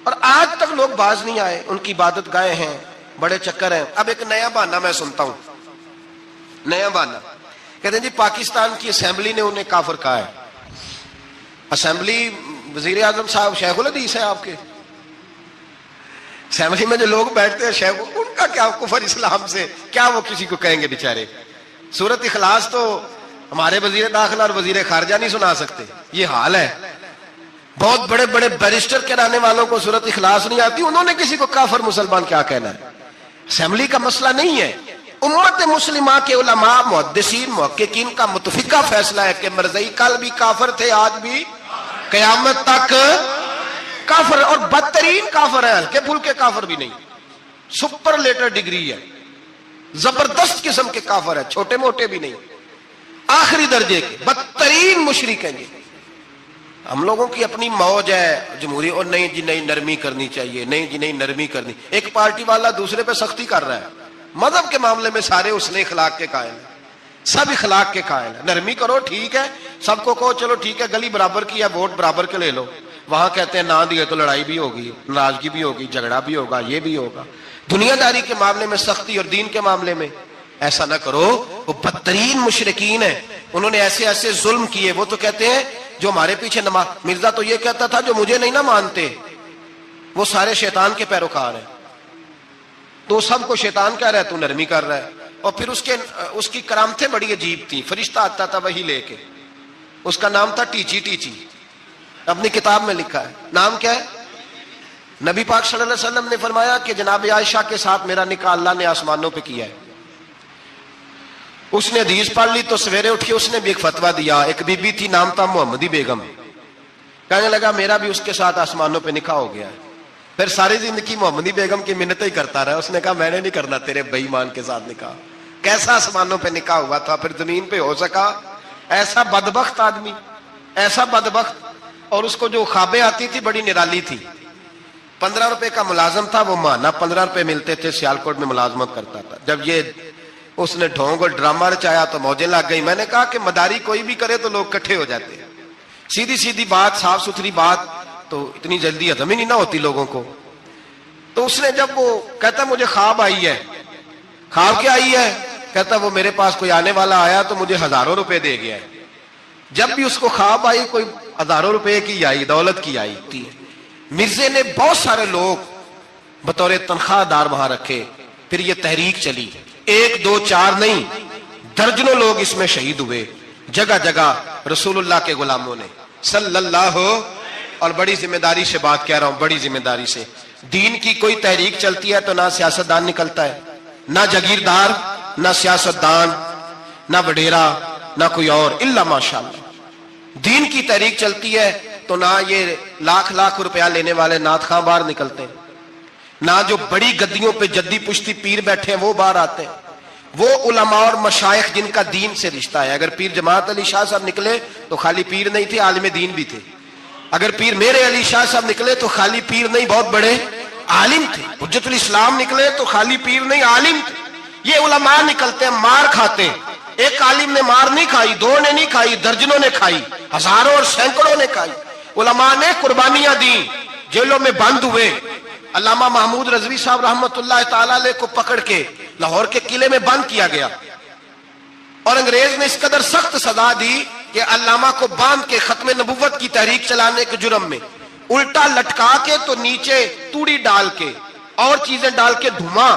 اور آج تک لوگ باز نہیں آئے، ان کی عبادت گاہیں ہیں، بڑے چکر ہیں. اب ایک نیا بہانہ میں سنتا ہوں، نیا بہانہ. کہتے ہیں جی پاکستان کی اسمبلی نے انہیں کافر کہا ہے. اسمبلی وزیر اعظم صاحب شیخ الحدیث ہے آپ کے، اسمبلی میں جو لوگ بیٹھتے ہیں شیخ، ان کا کیا کفر اسلام سے، کیا وہ کسی کو کہیں گے بیچارے. سورت اخلاص تو ہمارے وزیر داخلہ اور وزیر خارجہ نہیں سنا سکتے، یہ حال ہے. بہت بڑے بڑے بیرسٹر کرانے والوں کو سورت اخلاص نہیں آتی، انہوں نے کسی کو کافر مسلمان کیا کہنا ہے. اسمبلی کا مسئلہ نہیں ہے. امت مسلمہ کے علماء محدثین محققین کا متفقہ فیصلہ ہے کہ مرزائی کل بھی کافر تھے، آج بھی قیامت تک کافر، اور بدترین کافر ہے، ہلکے پھلکے کافر بھی نہیں، سپرلیٹر ڈگری ہے، زبردست قسم کے کافر ہے، چھوٹے موٹے بھی نہیں، آخری درجے کے بدترین مشرک ہیں. ہم لوگوں کی اپنی موج ہے جمہوری، اور نہیں جی نہیں نرمی کرنی چاہیے، نہیں جی نہیں نرمی کرنی. ایک پارٹی والا دوسرے پہ سختی کر رہا ہے. مذہب کے معاملے میں سارے اس نے اخلاق کے قائل ہیں، سب اخلاق کے قائل ہیں. نرمی کرو ٹھیک ہے، سب کو کہو چلو ٹھیک ہے گلی برابر کی ہے، ووٹ برابر کے لے لو. وہاں کہتے ہیں نہ دیے تو لڑائی بھی ہوگی، ناراضگی بھی ہوگی، جھگڑا بھی ہوگا، یہ بھی ہوگا. دنیا داری کے معاملے میں سختی اور دین کے معاملے میں ایسا نہ کرو. وہ بدترین مشرکین ہیں، انہوں نے ایسے ایسے ظلم کیے. وہ تو کہتے ہیں جو ہمارے پیچھے نماز، مرزا تو یہ کہتا تھا جو مجھے نہیں نہ مانتے وہ سارے شیطان کے پیروکار ہیں، تو سب کو شیطان کہہ رہا ہے تو نرمی کر رہا ہے. اور پھر اس کی کرامتیں بڑی عجیب تھیں. فرشتہ آتا تھا وہی لے کے، اس کا نام تھا ٹیچی. ٹیچی اپنی کتاب میں لکھا ہے. نام کیا ہے؟ نبی پاک صلی اللہ علیہ وسلم نے فرمایا کہ جناب عائشہ کے ساتھ میرا نکاح اللہ نے آسمانوں پہ کیا ہے. اس نے حدیث پڑھ لی تو سویرے اٹھ کے اس نے بھی ایک فتویٰ دیا. ایک بی بی تھی، نام تھا محمدی بیگم، کہنے لگا میرا بھی اس کے ساتھ آسمانوں پہ نکاح ہو گیا ہے. پھر ساری زندگی محمدی بیگم کی منتیں ہی کرتا رہا. اس نے کہا میں نے نہیں کرنا تیرے بے ایمان کے ساتھ نکاح. کیسا آسمانوں پہ نکاح ہوا تھا، پھر زمین پہ ہو سکا؟ ایسا بدبخت آدمی، ایسا بدبخت. اور اس کو جو خوابیں آتی تھی بڑی نرالی تھی. 15 روپے کا ملازم تھا، وہ ماہانہ 15 روپے ملتے تھے، سیالکوٹ میں ملازمت کرتا تھا. جب یہ اس نے ڈھونگ اور ڈرامہ رچایا تو موجیں لگ گئی. میں نے کہا کہ مداری کوئی بھی کرے تو لوگ اکٹھے ہو جاتے ہیں. سیدھی سیدھی بات، صاف ستھری بات تو اتنی جلدی ہضم ہی نہیں نہ ہوتی لوگوں کو. تو اس نے جب وہ کہتا مجھے خواب آئی ہے. خواب کیا آئی ہے؟ کہتا وہ میرے پاس کوئی آنے والا آیا تو مجھے ہزاروں روپے دے گیا ہے. جب بھی اس کو خواب آئی کوئی ہزاروں روپے کی آئی، دولت کی آئی. مرزے نے بہت سارے لوگ بطور تنخواہ دار وہاں رکھے. پھر یہ تحریک چلی، 1 2 4 نہیں، درجنوں لوگ اس میں شہید ہوئے. جگہ جگہ رسول اللہ کے غلاموں نے صلی اللہ. اور بڑی ذمہ داری سے بات کہہ رہا ہوں، بڑی ذمہ داری سے. دین کی کوئی تحریک چلتی ہے تو نہ سیاستدان نکلتا ہے، نہ جاگیردار، نہ سیاستدان، نہ وڈیرا، نہ کوئی اور، الا ماشاءاللہ. دین کی تحریک چلتی ہے تو نہ یہ لاکھ لاکھ روپیہ لینے والے نعت خواں باہر نکلتے ہیں، نہ جو بڑی گدیوں پہ جدی پشتی پیر بیٹھے ہیں وہ باہر آتے ہیں. وہ علماء اور مشائخ جن کا دین سے رشتہ ہے. اگر پیر جماعت علی شاہ صاحب نکلے تو خالی پیر نہیں تھے، عالم دین بھی تھے. اگر پیر میرے علی شاہ صاحب نکلے تو خالی پیر نہیں، بہت بڑے عالم تھے. حجت الاسلام نکلے تو خالی پیر نہیں، عالم تھے. یہ علماء نکلتے ہیں، مار کھاتے ہیں. ایک عالم نے مار نہیں کھائی، 2 نے نہیں کھائی، درجنوں نے کھائی، ہزاروں اور سینکڑوں نے کھائی. علماء نے قربانیاں دی، جیلوں میں بند ہوئے. علامہ محمود رضوی صاحب رحمت اللہ تعالی علیہ کو پکڑ کے لاہور کے قلعے میں بند کیا گیا، اور انگریز نے اس قدر سخت سزا دی کہ علامہ کو باندھ کے ختم نبوت کی تحریک چلانے کے جرم میں الٹا لٹکا کے تو نیچے توڑی ڈال کے اور چیزیں ڈال کے دھواں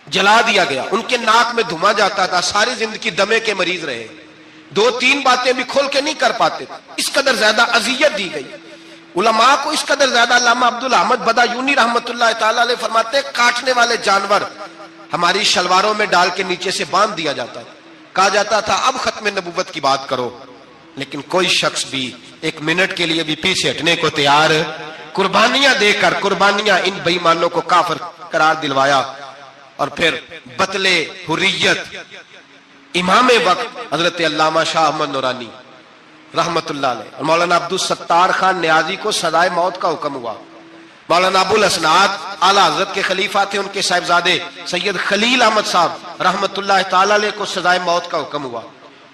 جلا دیا گیا. ان کے ناک میں دھواں جاتا تھا. ساری زندگی دمے کے مریض رہے. 2-3 باتیں بھی کھول کے نہیں کر پاتے. اس قدر زیادہ اذیت دی گئی علماء کو، اس قدر زیادہ. علامہ عبدالحمد بدایونی رحمت اللہ تعالی علیہ فرماتے ہیں کاٹنے والے جانور ہماری شلواروں میں ڈال کے نیچے سے باندھ دیا جاتا ہے. کہا جاتا تھا اب ختم نبوت کی بات کرو، لیکن کوئی شخص بھی 1 منٹ کے لیے بھی پیچھے ہٹنے کو تیار. قربانیاں دے کر، قربانیاں ان بے ایمانوں کو کافر قرار دلوایا. اور پھر بطلے حریت امام وقت حضرت علامہ شاہ احمد نورانی رحمت اللہ علیہ اور مولانا عبدالستار خان نیازی کو سزائے موت کا حکم ہوا. مولانا ابو الاسناد اعلیٰ حضرت کے خلیفہ تھے، ان کے صاحبزادے سید خلیل احمد صاحب رحمت اللہ تعالی علیہ کو سزائے موت کا حکم ہوا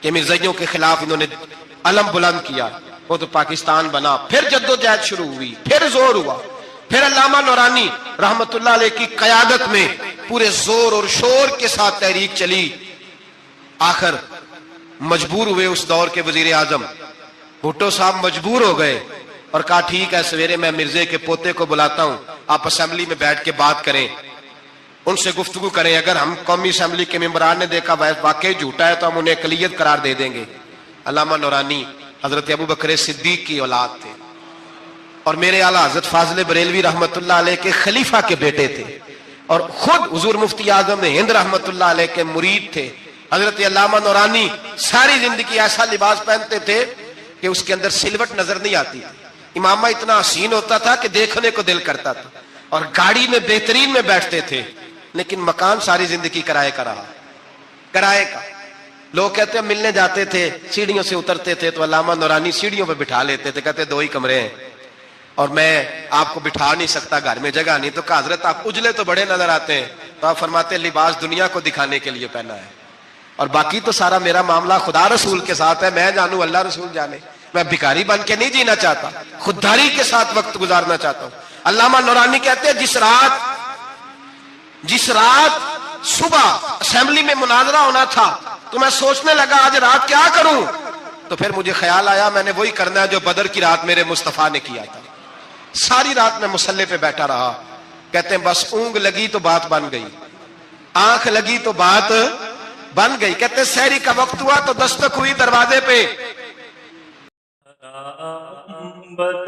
کہ مرزائیوں کے خلاف انہوں نے علم بلند کیا. وہ تو پاکستان بنا. پھر جدوجہد شروع ہوئی، پھر زور ہوا. پھر علامہ نورانی رحمت اللہ علیہ کی قیادت میں پورے زور اور شور کے ساتھ تحریک چلی. آخر مجبور ہوئے اس دور کے وزیر اعظم بھٹو صاحب مجبور ہو گئے اور کہا ٹھیک ہے سویرے میں مرزے کے پوتے کو بلاتا ہوں، آپ اسمبلی میں بیٹھ کے بات کریں، ان سے گفتگو کریں. اگر ہم قومی اسمبلی کے ممبران نے دیکھا واقعی جھوٹا ہے تو ہم انہیں اقلیت قرار دے دیں گے. علامہ نورانی حضرت ابو بکر صدیق کی اولاد تھے اور میرے اعلیٰ حضرت فاضل بریلوی رحمت اللہ علیہ کے خلیفہ کے بیٹے تھے، اور خود حضور مفتی اعظم ہند رحمت اللہ علیہ کے مرید تھے. حضرت علامہ نورانی ساری زندگی ایسا لباس پہنتے تھے کہ اس کے اندر سلوٹ نظر نہیں آتی تھی. امامہ اتنا حسین ہوتا تھا کہ دیکھنے کو دل کرتا تھا، اور گاڑی میں بہترین میں بیٹھتے تھے. لیکن مکان ساری زندگی کرائے کا رہا، کرائے کا. لوگ کہتے ہیں ملنے جاتے تھے، سیڑھیوں سے اترتے تھے تو علامہ نورانی سیڑھیوں پہ بٹھا لیتے تھے. کہتے 2 ہی کمرے ہیں اور میں آپ کو بٹھا نہیں سکتا، گھر میں جگہ نہیں. تو کہا حضرت آپ اجلے تو بڑے نظر آتے ہیں. تو آپ فرماتے ہیں لباس دنیا کو دکھانے کے لیے پہنا ہے، اور باقی تو سارا میرا معاملہ خدا رسول کے ساتھ ہے. میں جانوں اللہ رسول جانے. میں بھکاری بن کے نہیں جینا چاہتا، خودداری کے ساتھ وقت گزارنا چاہتا ہوں. علامہ نورانی کہتے ہیں جس رات صبح اسمبلی میں مناظرہ ہونا تھا تو میں سوچنے لگا آج رات کیا کروں. تو پھر مجھے خیال آیا میں نے وہی کرنا ہے جو بدر کی رات میرے مصطفیٰ نے کیا تھا ساری رات میں مصلے پہ بیٹھا رہا. کہتے ہیں بس اونگ لگی تو بات بن گئی, آنکھ لگی تو بات بن گئی. کہتے ہیں سحری کا وقت ہوا تو دستک ہوئی دروازے پہ. بد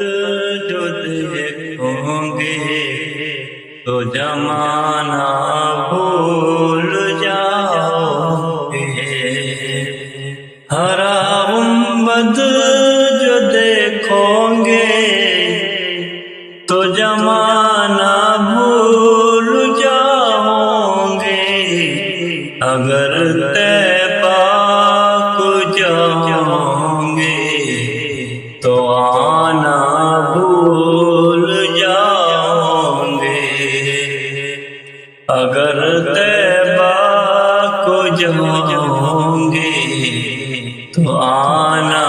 جو دیکھوں گے تو زمانہ بھول جاؤ گے. حرام بد جو دیکھو گے تو زمانہ بھول جاؤ گے. اگر طیبہ کو جاؤ گے تو آنا بھول جاؤ گے. اگر طیبہ کو جاؤ گے تو آنا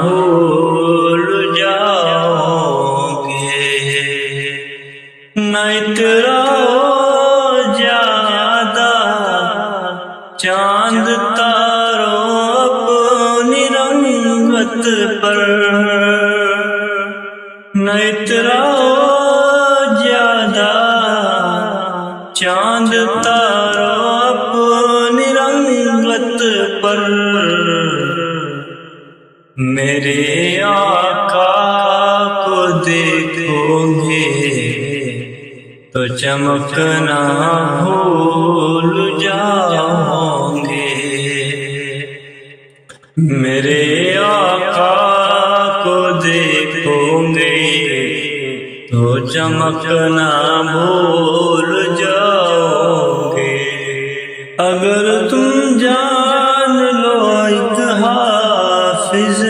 بھول جاؤ گے. نہ اتراؤ زیادہ چاند تاروں اپنی رنگت پر. نہ اتراؤ زیادہ چاند تاروں اپنی رنگت پر. میرے آقا کو دیکھو گے تو چمکنا بھول جاؤ گے. میرے آقا کو دیکھو گے تو چمکنا بھول جاؤ گے. اگر تم جان لو ایک حافظ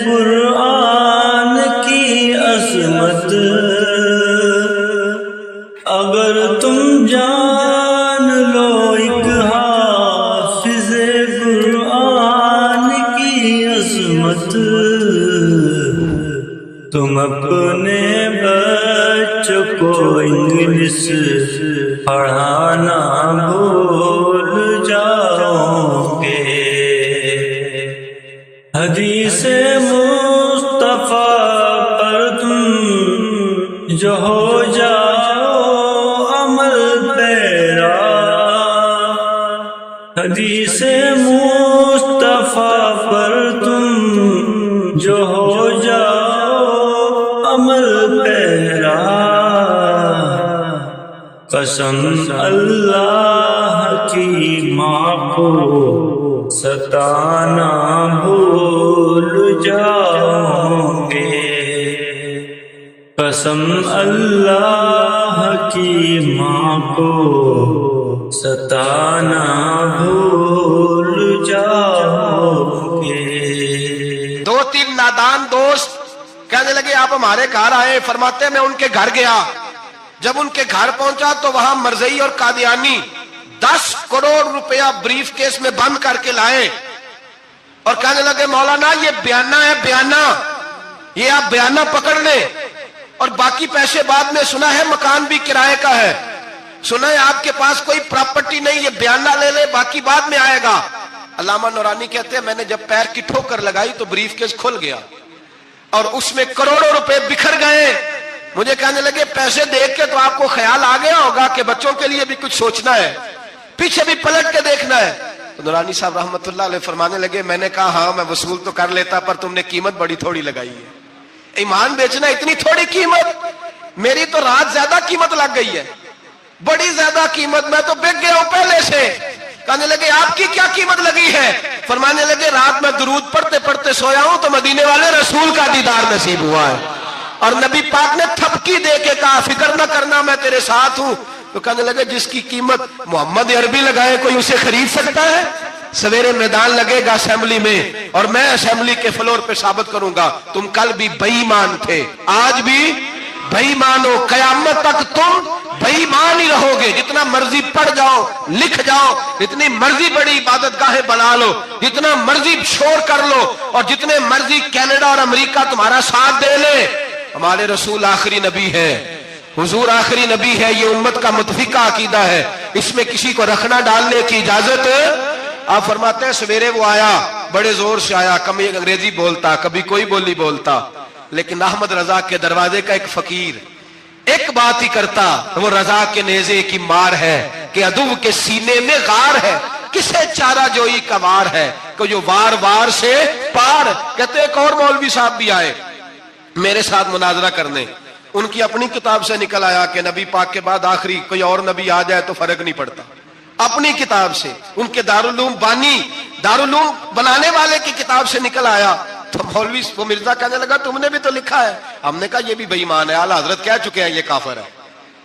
قرآن کی عظمت, اگر تم جان لو ایک حافظ قرآن کی عظمت, تم اپنے بچوں کو انگلش پڑھانا بھول جاؤ گے. حدیث مصطفیٰ پر تم جو ہو جاؤ عمل پیرا. حدیث مصطفیٰ پر تم جو ہو جاؤ عمل پیرا. قسم اللہ کی ماں کو ستانا بھول جاؤ گے. قسم اللہ کی ماں کو ستانا بھول جاؤ گے. دو تین نادان دوست کہنے لگے آپ ہمارے گھر آئے. فرماتے میں ان کے گھر گیا. جب ان کے گھر پہنچا تو وہاں مرزئی اور قادیانی 10 کروڑ روپیہ بریف کیس میں بند کر کے لائے اور کہنے لگے مولانا یہ بیانہ ہے, بیانہ, یہ آپ بیانہ پکڑ لیں اور باقی پیسے بعد میں. سنا ہے مکان بھی کرائے کا ہے, سنا ہے آپ کے پاس کوئی پراپرٹی نہیں, یہ بیانہ لے لے باقی بعد میں آئے گا. علامہ نورانی کہتے ہیں میں نے جب پیر کی ٹھوکر لگائی تو بریف کیس کھل گیا اور اس میں کروڑوں روپے بکھر گئے. مجھے کہنے لگے پیسے دیکھ کے تو آپ کو خیال آ گیا ہوگا کہ بچوں کے لیے بھی کچھ سوچنا ہے, پیچھے بھی پلٹ کے دیکھنا ہے. تو نورانی صاحب رحمت اللہ علیہ فرمانے لگے میں نے کہا ہاں میں وصول تو کر لیتا پر تم نے قیمت بڑی تھوڑی لگائی ہے. ایمان بیچنا اتنی تھوڑی قیمت, میری تو رات زیادہ قیمت لگ گئی ہے, بڑی زیادہ قیمت, میں تو بک گیا ہوں پہلے سے. کہنے لگے آپ کی کیا قیمت لگی ہے؟ فرمانے لگے رات میں درود پڑھتے پڑھتے سویا ہوں تو مدینے والے رسول کا دیدار نصیب ہوا ہے اور نبی پاک نے تھپکی دے کے کہا فکر نہ کرنا میں تیرے ساتھ ہوں. تو کہنے لگے جس کی قیمت محمد عربی لگائے کوئی اسے خرید سکتا ہے؟ سویرے میدان لگے گا اسمبلی میں اور میں اسمبلی کے فلور پہ ثابت کروں گا تم کل بھی بے ایمان تھے, آج بھی بے ایمان ہو, قیامت تک تم بے ایمان ہی رہو گے. جتنا مرضی پڑھ جاؤ, لکھ جاؤ, جتنی مرضی بڑی عبادت گاہیں بنا لو, جتنا مرضی شور کر لو اور جتنے مرضی کینیڈا اور امریکہ تمہارا ساتھ دے لے, ہمارے رسول آخری نبی ہے, حضور آخری نبی ہے. یہ امت کا متفقہ عقیدہ ہے, اس میں کسی کو رکھنا ڈالنے کی اجازت. آپ فرماتے ہیں سویرے وہ آیا, بڑے زور سے آیا, کبھی انگریزی بولتا, کبھی کوئی بولی بولتا. لیکن احمد رضا کے دروازے کا ایک فقیر ایک بات ہی کرتا، وہ رضا کے نیزے کی مار ہے کہ عدو کے سینے میں غار ہے، کسے چارہ جوئی کا وار ہے کہ جو وار وار سے پار۔ کہتے ایک اور مولوی صاحب بھی آئے میرے ساتھ مناظرہ کرنے، ان کی اپنی کتاب سے نکل آیا کہ نبی پاک کے بعد آخری کوئی اور نبی آ جائے تو فرق نہیں پڑتا، اپنی کتاب سے، ان کے دارالعلوم بانی، دارالعلوم بنانے والے کی کتاب سے نکل آیا۔ تو مولوی وہ مرزا کہنے لگا تم نے بھی تو لکھا ہے۔ ہم نے کہا یہ بھی بے ایمان ہے، اعلیٰ حضرت کہہ چکے ہیں یہ کافر ہے،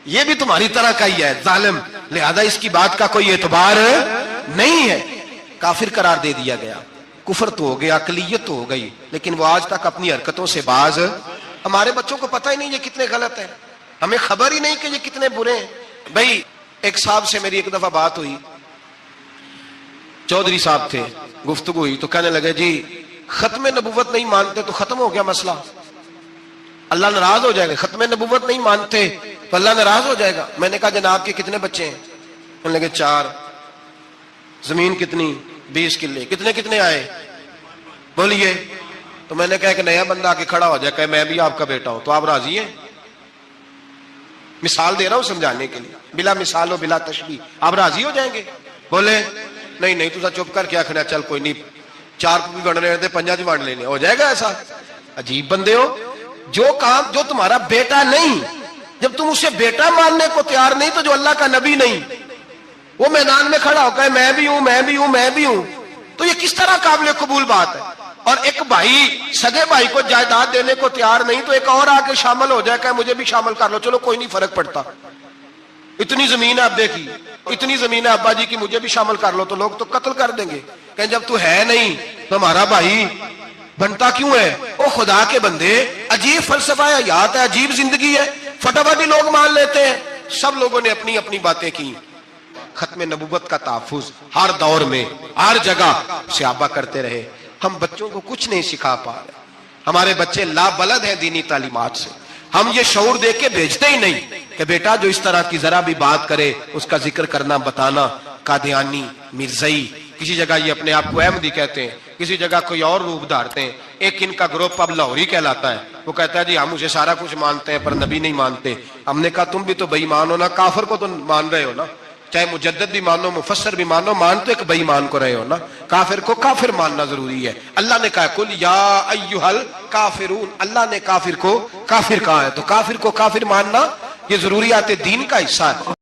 یہ بھی تمہاری طرح کا ہی ہے ظالم، لہذا اس کی بات کا کوئی اعتبار نہیں ہے، کافر قرار دے دیا گیا۔ کفر تو ہو گیا، اقلیت تو ہو گئی، لیکن وہ آج تک اپنی حرکتوں سے باز۔ ہمارے بچوں کو پتہ ہی نہیں یہ کتنے غلط ہیں، ہمیں خبر ہی نہیں کہ یہ کتنے برے ہیں۔ بھائی ایک صاحب سے میری ایک دفعہ بات ہوئی، چودھری صاحب تھے، گفتگو ہوئی تو کہنے لگے جی ختم نبوت نہیں مانتے تو ختم ہو گیا مسئلہ، اللہ ناراض ہو جائے گا، ختم نبوت نہیں مانتے تو اللہ ناراض ہو جائے گا۔ میں نے کہا جناب کے کتنے بچے ہیں؟ کہنے لگے 4۔ زمین کتنی؟ 20 کلے۔ کتنے کتنے آئے بولیے؟ تو میں نے کہا کہ نیا بندہ آ کے کھڑا ہو جائے کہ میں بھی آپ کا بیٹا ہوں تو آپ راضی ہیں؟ مثال دے رہا ہوں سمجھانے کے لیے، بلا مثال و بلا تشبیہ، آپ راضی ہو جائیں گے؟ بولے نہیں تو چپ کر کے آخنا چل کوئی نہیں، 4 بھی بن رہے تھے 5 بن لینے، ہو جائے گا ایسا؟ عجیب بندے ہو، جو کام جو تمہارا بیٹا نہیں، جب تم اسے بیٹا ماننے کو تیار نہیں تو جو اللہ کا نبی نہیں وہ میدان میں کھڑا ہو کہ میں بھی ہوں میں بھی ہوں میں بھی ہوں، تو یہ کس طرح قابل قبول بات ہے؟ اور ایک بھائی سگے بھائی کو جائیداد دینے کو تیار نہیں تو ایک اور آ کے شامل ہو جائے کہ مجھے بھی شامل کر لو، چلو کوئی نہیں فرق پڑتا، اتنی زمین ہے اب دیکھی، اتنی زمین ہے ابا جی کی، مجھے بھی شامل کر لو، تو لوگ تو قتل کر دیں گے کہ جب تو ہے نہیں تو ہمارا بھائی بنتا کیوں ہے؟ او خدا کے بندے، عجیب فلسفہ حیات ہے، عجیب زندگی ہے، فٹافٹ ہی لوگ مان لیتے ہیں۔ سب لوگوں نے اپنی اپنی باتیں کی۔ ختم نبوت کا تحفظ ہر دور میں ہر جگہ صحابہ کرتے رہے، ہم بچوں کو کچھ نہیں سکھا پا رہے، ہمارے بچے لابلد ہیں دینی تعلیمات سے، ہم یہ شعور دے کے بھیجتے ہی نہیں کہ بیٹا جو اس طرح کی ذرا بھی بات کرے اس کا ذکر کرنا بتانا، قادیانی، مرزائی، کسی جگہ یہ اپنے آپ کو احمدی کہتے ہیں، کسی جگہ کوئی اور روپ دھارتے ہیں۔ ایک ان کا گروپ اب لاہوری کہلاتا ہے، وہ کہتا ہے جی ہم اسے سارا کچھ مانتے ہیں پر نبی نہیں مانتے۔ ہم نے کہا تم بھی تو بے ایمان ہو نا، کافر کو تو مان رہے ہو نا، چاہے مجدد بھی مانو مفسر بھی مانو، مان تو ایک بے ایمان کو رہے ہو نا، کافر کو کافر ماننا ضروری ہے۔ اللہ نے کہا کل یا ایھا الکافرون، اللہ نے کافر کو کافر کہا ہے، تو کافر کو کافر ماننا یہ ضروریات دین کا حصہ ہے۔